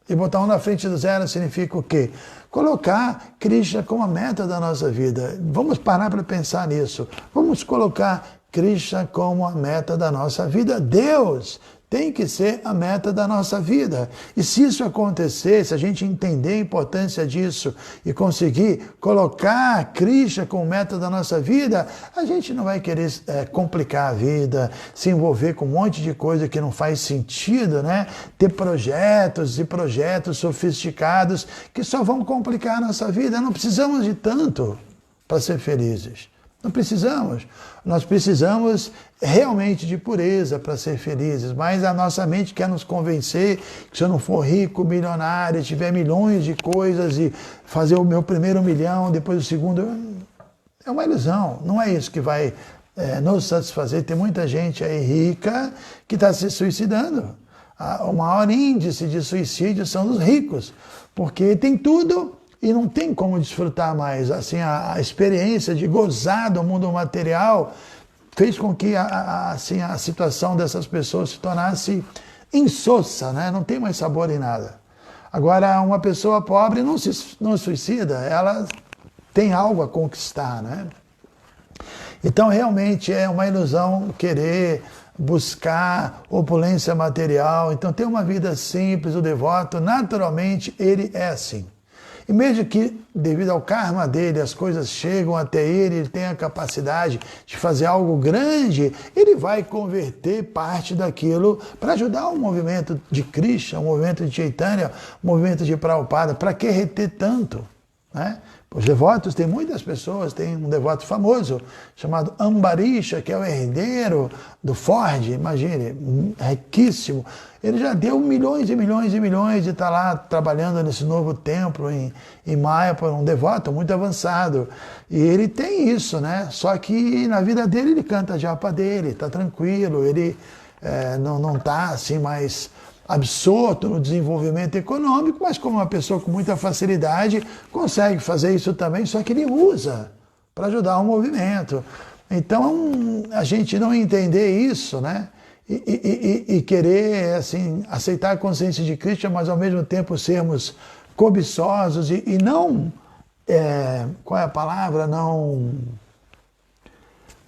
Speaker 1: E botar 1 na frente do 0 significa o quê? Colocar Krishna como a meta da nossa vida. Vamos parar para pensar nisso. Vamos colocar Krishna como a meta da nossa vida. Deus tem que ser a meta da nossa vida. E se isso acontecer, se a gente entender a importância disso e conseguir colocar Krishna como meta da nossa vida, a gente não vai querer complicar a vida, se envolver com um monte de coisa que não faz sentido, né? Ter projetos e projetos sofisticados que só vão complicar a nossa vida. Não precisamos de tanto para ser felizes. Não precisamos. Nós precisamos realmente de pureza para ser felizes, mas a nossa mente quer nos convencer que se eu não for rico, milionário, tiver milhões de coisas e fazer o meu primeiro 1 milhão, depois o segundo, é uma ilusão. Não é isso que vai nos satisfazer. Tem muita gente aí rica que está se suicidando. O maior índice de suicídio são dos ricos, porque tem tudo e não tem como desfrutar mais. Assim, a experiência de gozar do mundo material fez com que a situação dessas pessoas se tornasse insossa, né? Não tem mais sabor em nada. Agora, uma pessoa pobre não suicida, ela tem algo a conquistar, né? Então, realmente é uma ilusão querer buscar opulência material. Então, ter uma vida simples, o devoto, naturalmente, ele é assim. E mesmo que, devido ao karma dele, as coisas chegam até ele, ele tem a capacidade de fazer algo grande, ele vai converter parte daquilo para ajudar o movimento de Krishna, o movimento de Chaitanya, o movimento de Prabhupada. Para que reter tanto? Né? Os devotos, tem muitas pessoas, tem um devoto famoso chamado Ambarisha, que é o herdeiro do Ford, imagine, riquíssimo. Ele já deu milhões e milhões e milhões de estar lá trabalhando nesse novo templo em Mayapur, um devoto muito avançado. E ele tem isso, né? Só que na vida dele ele canta a japa dele, está tranquilo, ele não está assim mais absorto no desenvolvimento econômico, mas como uma pessoa com muita facilidade consegue fazer isso também, só que ele usa para ajudar o movimento. Então, a gente não entender isso, né? E querer assim, aceitar a consciência de Krishna, mas ao mesmo tempo sermos cobiçosos e não, qual é a palavra? Não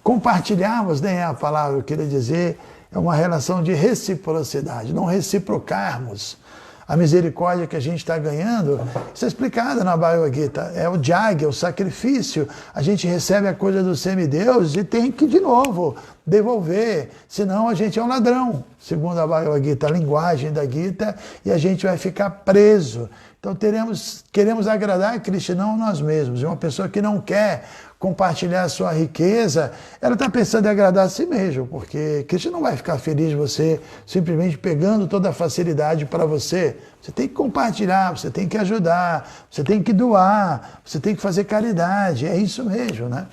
Speaker 1: compartilharmos, nem é a palavra, eu queria dizer, é uma relação de reciprocidade, não reciprocarmos a misericórdia que a gente está ganhando. Isso é explicado na Bhagavad Gita, é o jagya, o sacrifício. A gente recebe a coisa dos semideuses e tem que, de novo, devolver, senão a gente é um ladrão, segundo a Bhagavad Gita, a linguagem da Gita, e a gente vai ficar preso. Então queremos agradar a Krishna, não nós mesmos. Uma pessoa que não quer compartilhar a sua riqueza, ela está pensando em agradar a si mesmo, porque Krishna não vai ficar feliz de você simplesmente pegando toda a facilidade para você. Você tem que compartilhar, você tem que ajudar, você tem que doar, você tem que fazer caridade, é isso mesmo, né?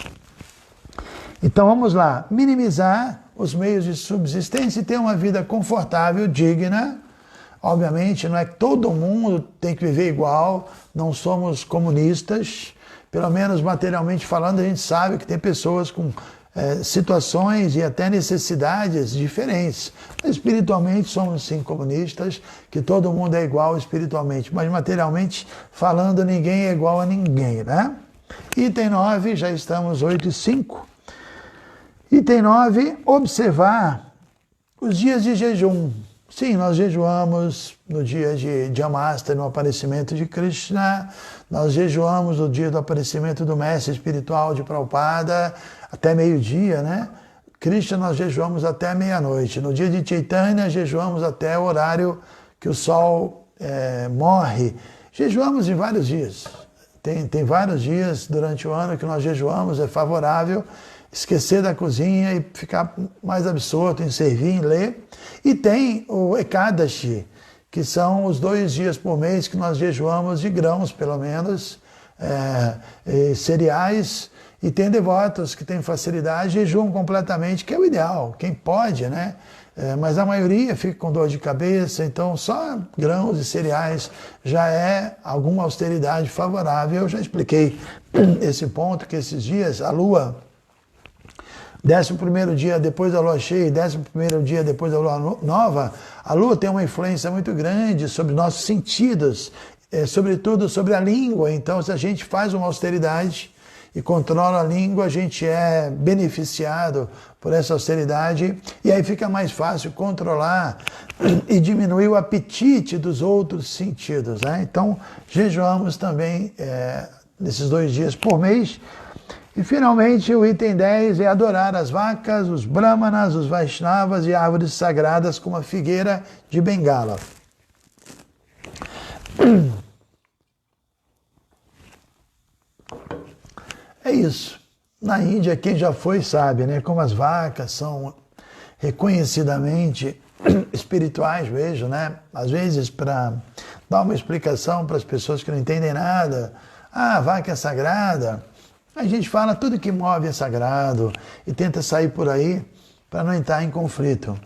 Speaker 1: Então vamos lá, minimizar os meios de subsistência e ter uma vida confortável, digna. Obviamente, não é que todo mundo tem que viver igual, não somos comunistas, pelo menos materialmente falando, a gente sabe que tem pessoas com situações e até necessidades diferentes. Mas espiritualmente somos sim comunistas, que todo mundo é igual espiritualmente, mas materialmente falando, ninguém é igual a ninguém, né? Item 9, já estamos 8:05. Item 9, observar os dias de jejum. Sim, nós jejuamos no dia de Jamastha, no aparecimento de Krishna, nós jejuamos no dia do aparecimento do mestre espiritual de Prabhupada, até meio-dia, né? Krishna nós jejuamos até meia-noite. No dia de Chaitanya, jejuamos até o horário que o sol morre. Jejuamos em vários dias. Tem vários dias durante o ano que nós jejuamos, é favorável esquecer da cozinha e ficar mais absorto em servir, em ler. E tem o Ekadashi, que são os 2 dias por mês que nós jejuamos de grãos, pelo menos, cereais, e tem devotos que têm facilidade, jejuam completamente, que é o ideal, quem pode, né? Mas a maioria fica com dor de cabeça, então só grãos e cereais já é alguma austeridade favorável. Eu já expliquei esse ponto, que esses dias a lua, 11º dia depois da lua cheia e 11º dia depois da lua nova, a lua tem uma influência muito grande sobre nossos sentidos, sobretudo sobre a língua. Então, se a gente faz uma austeridade e controla a língua, a gente é beneficiado por essa austeridade e aí fica mais fácil controlar e diminuir o apetite dos outros sentidos, né? Então, jejuamos também nesses 2 dias por mês. E finalmente o item 10 é adorar as vacas, os brahmanas, os vaishnavas e árvores sagradas como a figueira de Bengala. É isso. Na Índia, quem já foi sabe, né? Como as vacas são reconhecidamente espirituais, vejo, né? Às vezes, para dar uma explicação para as pessoas que não entendem nada, a vaca é sagrada. A gente fala tudo que move é sagrado e tenta sair por aí para não entrar em conflito.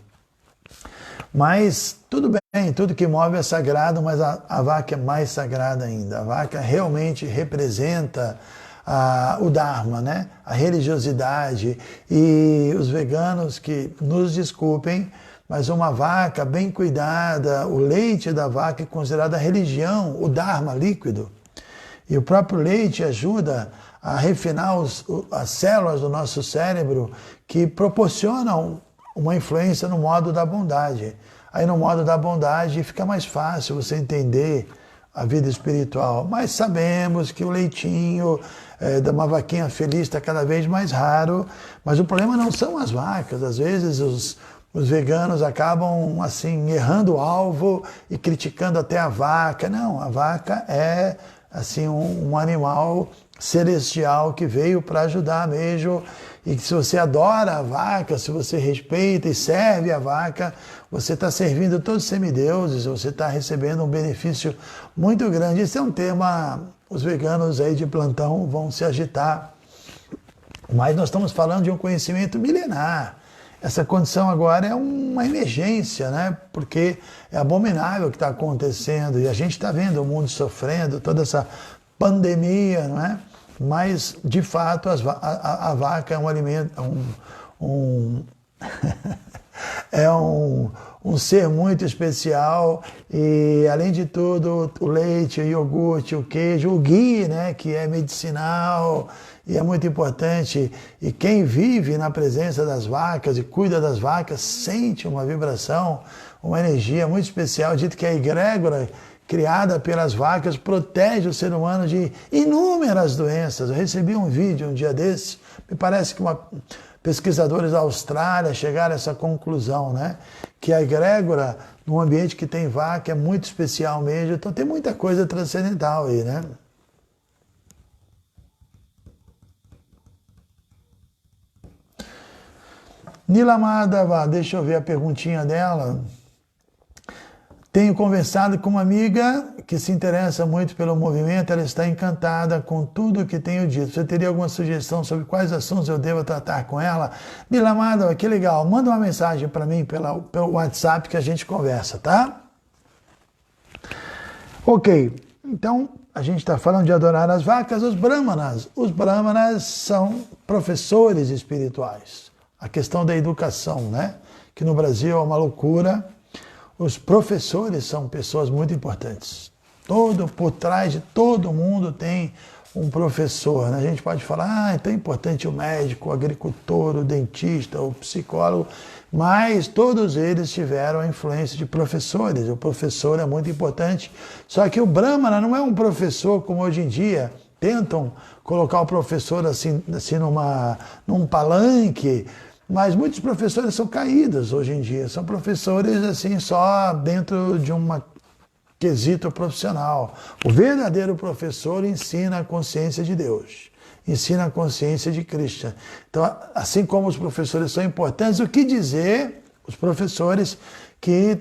Speaker 1: Mas tudo bem, tudo que move é sagrado, mas a vaca é mais sagrada ainda. A vaca realmente representa o Dharma, né? A religiosidade. E os veganos que nos desculpem, mas uma vaca bem cuidada, o leite da vaca é considerado a religião, o Dharma líquido. E o próprio leite ajuda a refinar as células do nosso cérebro que proporcionam uma influência no modo da bondade. Aí no modo da bondade fica mais fácil você entender a vida espiritual. Mas sabemos que o leitinho de uma vaquinha feliz está cada vez mais raro, mas o problema não são as vacas. Às vezes os veganos acabam assim errando o alvo e criticando até a vaca. Não, a vaca é assim um animal celestial que veio para ajudar mesmo, e que se você adora a vaca, se você respeita e serve a vaca, você está servindo todos os semideuses, você está recebendo um benefício muito grande. Esse é um tema, os veganos aí de plantão vão se agitar, mas nós estamos falando de um conhecimento milenar. Essa condição agora é uma emergência, né? Porque é abominável o que está acontecendo e a gente está vendo o mundo sofrendo, toda essa pandemia, não é? Mas, de fato, a vaca é um alimento, é um um ser muito especial e, além de tudo, o leite, o iogurte, o queijo, o ghee, né, que é medicinal e é muito importante. E quem vive na presença das vacas e cuida das vacas sente uma vibração, uma energia muito especial. Dito que a egrégora criada pelas vacas protege o ser humano de inúmeras doenças. Eu recebi um vídeo um dia desse, me parece que pesquisadores da Austrália chegaram a essa conclusão, né? Que a egrégora, num ambiente que tem vaca, é muito especial mesmo. Então tem muita coisa transcendental aí, né? Nila Madhava, deixa eu ver a perguntinha dela. Tenho conversado com uma amiga que se interessa muito pelo movimento, ela está encantada com tudo o que tenho dito. Você teria alguma sugestão sobre quais assuntos eu devo tratar com ela? Nila Madhava, que legal. Manda uma mensagem para mim pelo WhatsApp que a gente conversa, tá? Ok, então a gente está falando de adorar as vacas, os brahmanas. Os brahmanas são professores espirituais. A questão da educação, né? Que no Brasil é uma loucura. Os professores são pessoas muito importantes. Por trás de todo mundo tem um professor, né? A gente pode falar, é tão importante o médico, o agricultor, o dentista, o psicólogo, mas todos eles tiveram a influência de professores. O professor é muito importante. Só que o Brahmana não é um professor como hoje em dia tentam colocar o professor assim num palanque. Mas muitos professores são caídos hoje em dia, são professores assim só dentro de um quesito profissional. O verdadeiro professor ensina a consciência de Deus, ensina a consciência de Krishna. Então, assim como os professores são importantes, o que dizer os professores que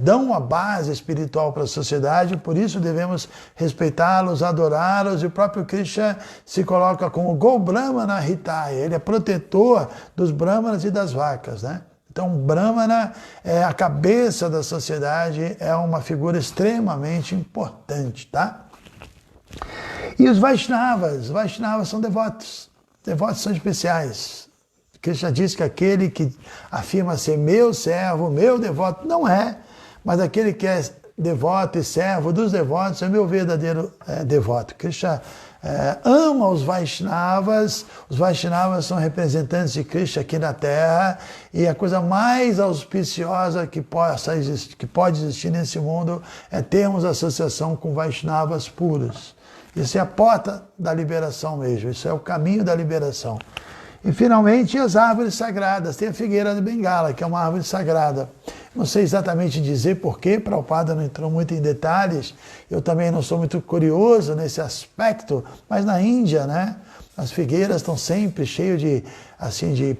Speaker 1: dão a base espiritual para a sociedade, por isso devemos respeitá-los, adorá-los, e o próprio Krishna se coloca como Go Brahmana Hitaya, ele é protetor dos brahmanas e das vacas, né? Então, o Brahmana é a cabeça da sociedade, é uma figura extremamente importante, tá? E os Vaishnavas são devotos são especiais. Krishna diz que aquele que afirma ser meu servo, meu devoto, não é, mas aquele que é devoto e servo dos devotos é meu verdadeiro devoto. Krishna ama os Vaishnavas são representantes de Krishna aqui na Terra, e a coisa mais auspiciosa que pode existir nesse mundo é termos associação com Vaishnavas puros. Isso é a porta da liberação mesmo, isso é o caminho da liberação. E, finalmente, as árvores sagradas. Tem a figueira de Bengala, que é uma árvore sagrada. Não sei exatamente dizer porquê, Prabhupada não entrou muito em detalhes. Eu também não sou muito curioso nesse aspecto, mas na Índia, né, as figueiras estão sempre cheias de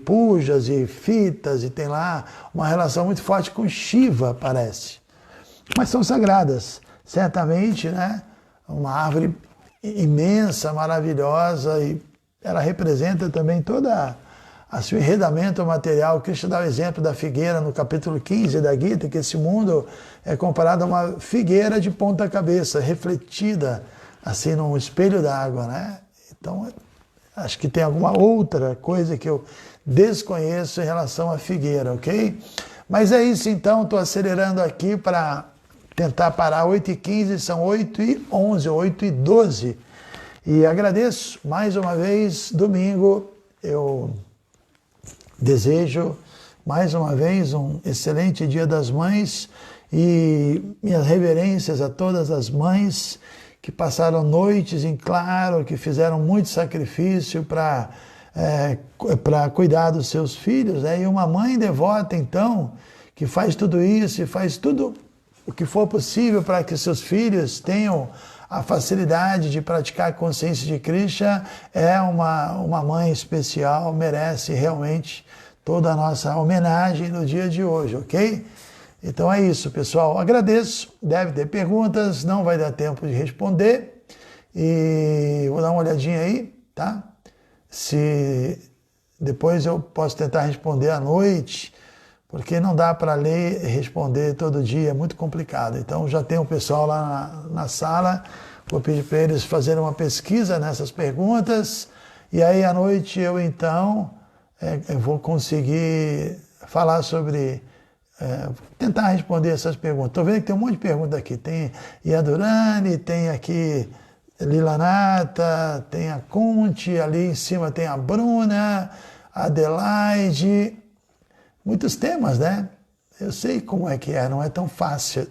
Speaker 1: pujas e fitas, e tem lá uma relação muito forte com Shiva, parece. Mas são sagradas, certamente, né? Uma árvore imensa, maravilhosa, e ela representa também toda o enredamento material. Krishna dá o exemplo da figueira no capítulo 15 da Gita, que esse mundo é comparado a uma figueira de ponta cabeça, refletida assim num espelho d'água, né? Então, acho que tem alguma outra coisa que eu desconheço em relação à figueira, ok? Mas é isso então, estou acelerando aqui para tentar parar 8h15, são 8h11, 8h12. E agradeço mais uma vez, domingo, eu desejo mais uma vez um excelente Dia das Mães e minhas reverências a todas as mães que passaram noites em claro, que fizeram muito sacrifício para cuidar dos seus filhos, né? E uma mãe devota, então, que faz tudo isso e faz tudo o que for possível para que seus filhos tenham a facilidade de praticar a consciência de Krishna, é uma mãe especial, merece realmente toda a nossa homenagem no dia de hoje, ok? Então é isso, pessoal. Agradeço, deve ter perguntas, não vai dar tempo de responder, e vou dar uma olhadinha aí, tá? Se depois eu posso tentar responder à noite, porque não dá para ler e responder todo dia, é muito complicado. Então já tem o pessoal lá na sala, vou pedir para eles fazerem uma pesquisa nessas perguntas, e aí à noite eu então eu vou conseguir falar sobre tentar responder essas perguntas. Estou vendo que tem um monte de perguntas aqui. Tem Yadurani, tem aqui Lilanata, tem a Conte, ali em cima tem a Bruna, a Adelaide. Muitos temas, né? Eu sei como é que é, não é tão fácil.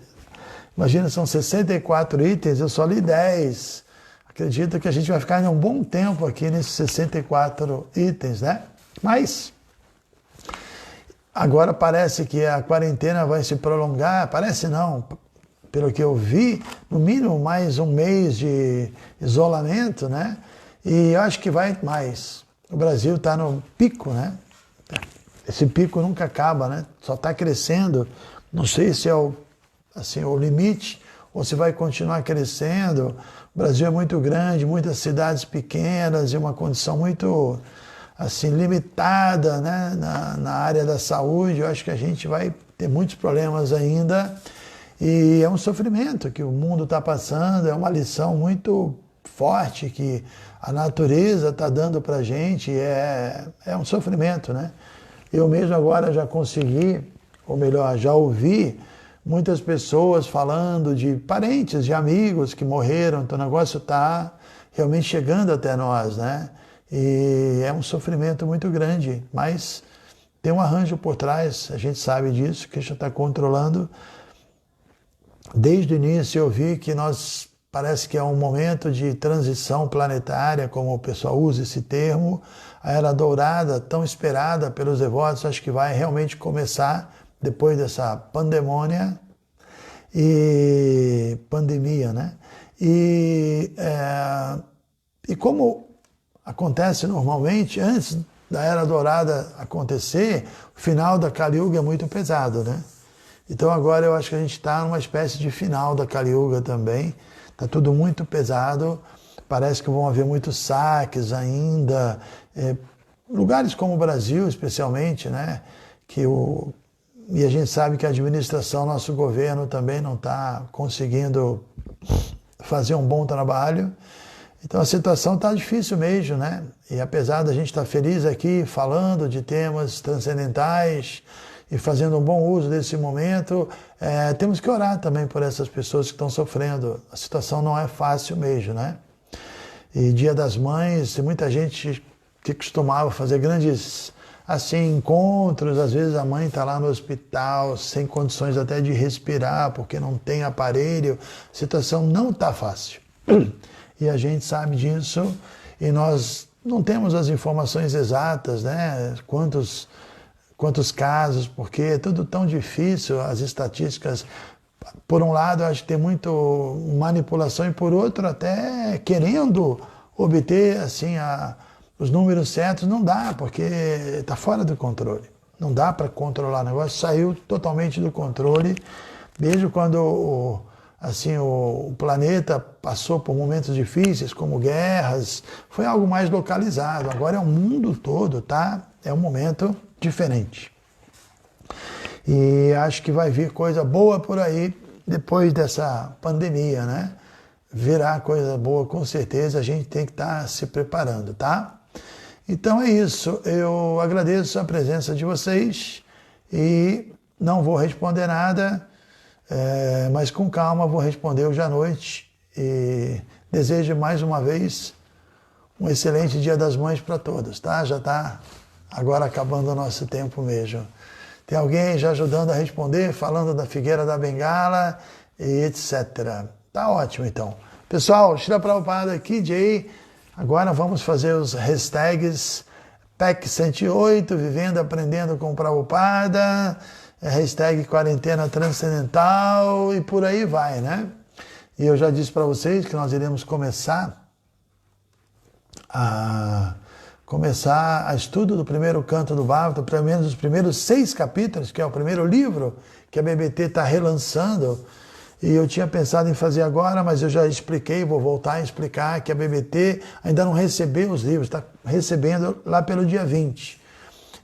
Speaker 1: Imagina, são 64 itens, eu só li 10. Acredito que a gente vai ficar um bom tempo aqui nesses 64 itens, né? Mas agora parece que a quarentena vai se prolongar, parece não, pelo que eu vi, no mínimo mais um mês de isolamento, né? E eu acho que vai mais. O Brasil está no pico, né? Esse pico nunca acaba, né? Só está crescendo. Não sei se é o limite ou se vai continuar crescendo. O Brasil é muito grande, muitas cidades pequenas e uma condição muito limitada, né? na área da saúde. Eu acho que a gente vai ter muitos problemas ainda e é um sofrimento que o mundo está passando, é uma lição muito forte que a natureza está dando para a gente, é um sofrimento, né? Eu mesmo agora já consegui, ou melhor, já ouvi muitas pessoas falando de parentes, de amigos que morreram, então o negócio está realmente chegando até nós, né? E é um sofrimento muito grande, mas tem um arranjo por trás, a gente sabe disso, que já está controlando. Desde o início eu vi que parece que é um momento de transição planetária, como o pessoal usa esse termo, a Era Dourada, tão esperada pelos devotos, acho que vai realmente começar depois dessa pandemia, né? E como acontece normalmente, antes da Era Dourada acontecer, o final da Kali Yuga é muito pesado, né? Então agora eu acho que a gente está numa espécie de final da Kali Yuga também, está tudo muito pesado, parece que vão haver muitos saques ainda, lugares como o Brasil especialmente, né? E a gente sabe que a administração, nosso governo também não está conseguindo fazer um bom trabalho. Então a situação está difícil mesmo, né? E apesar da gente estar feliz aqui falando de temas transcendentais e fazendo um bom uso desse momento, temos que orar também por essas pessoas que estão sofrendo. A situação não é fácil mesmo, né? E Dia das Mães, tem muita gente que costumava fazer grandes encontros, às vezes a mãe está lá no hospital sem condições até de respirar porque não tem aparelho, a situação não está fácil. E a gente sabe disso e nós não temos as informações exatas, né? Quantos casos, porque é tudo tão difícil, as estatísticas, por um lado, eu acho que tem muito manipulação e por outro, até querendo obter os números certos, não dá, porque está fora do controle. Não dá para controlar o negócio, saiu totalmente do controle. Desde quando o planeta passou por momentos difíceis, como guerras, foi algo mais localizado. Agora é o mundo todo, tá? É um momento diferente. E acho que vai vir coisa boa por aí depois dessa pandemia, né? Virá coisa boa, com certeza, a gente tem que estar se preparando, tá? Então é isso, eu agradeço a presença de vocês e não vou responder nada, mas com calma vou responder hoje à noite e desejo mais uma vez um excelente Dia das Mães para todos, tá? Já está agora acabando o nosso tempo mesmo. Tem alguém já ajudando a responder, falando da Figueira da Bengala e etc. Tá ótimo então. Pessoal, Srila Prabhupada aqui, Jay. Agora vamos fazer os hashtags PEC 108, Vivendo Aprendendo com Prabhupada, hashtag Quarentena Transcendental e por aí vai, né? E eu já disse para vocês que nós iremos começar a estudo do primeiro canto do Bhagavatam, pelo menos os primeiros 6 capítulos, que é o primeiro livro que a BBT está relançando. E eu tinha pensado em fazer agora, mas eu já expliquei, vou voltar a explicar que a BBT ainda não recebeu os livros, está recebendo lá pelo dia 20.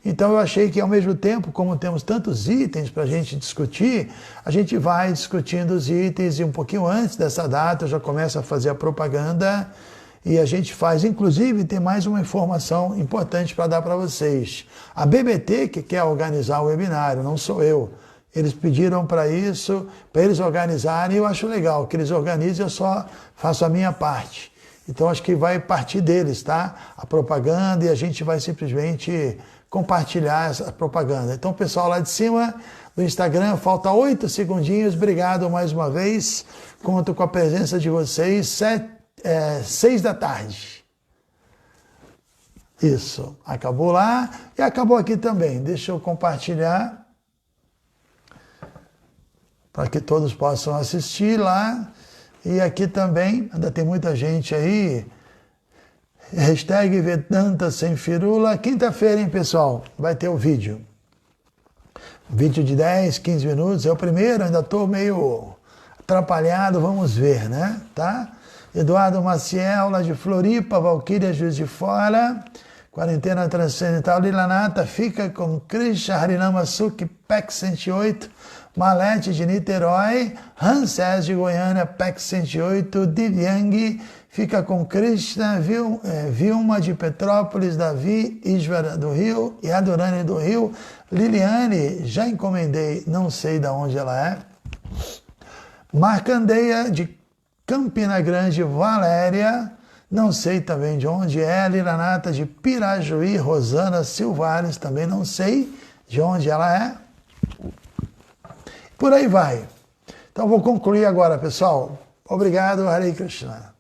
Speaker 1: Então eu achei que ao mesmo tempo, como temos tantos itens para a gente discutir, a gente vai discutindo os itens e um pouquinho antes dessa data eu já começo a fazer a propaganda e a gente faz, inclusive tem mais uma informação importante para dar para vocês. A BBT que quer organizar o webinário, não sou eu. Eles pediram para isso, para eles organizarem, e eu acho legal que eles organizem, eu só faço a minha parte. Então acho que vai partir deles, tá? A propaganda, e a gente vai simplesmente compartilhar essa propaganda. Então, pessoal lá de cima do Instagram, falta 8 segundinhos. Obrigado mais uma vez. Conto com a presença de vocês, 6 da tarde. Isso, acabou lá e acabou aqui também. Deixa eu compartilhar para que todos possam assistir lá. E aqui também, ainda tem muita gente aí. Hashtag Vedanta Sem Firula. Quinta-feira, hein, pessoal? Vai ter o vídeo. Vídeo de 10, 15 minutos. É o primeiro, ainda estou meio atrapalhado. Vamos ver, né? Tá? Eduardo Maciel, lá de Floripa. Valquíria, Juiz de Fora. Quarentena Transcendental. Lila Nata, fica com Krishna Harinama Sukhi, PEC 108. Malete de Niterói, Ramsés de Goiânia, PEC 108, Divyang, fica com Krishna, Vilma de Petrópolis, Davi, Isvara do Rio e Adorane do Rio, Liliane, já encomendei, não sei de onde ela é, Marcandeia de Campina Grande, Valéria, não sei também de onde é, Liranata de Pirajuí, Rosana Silvares, também não sei de onde ela é. Por aí vai. Então vou concluir agora, pessoal. Obrigado, Hare Krishna.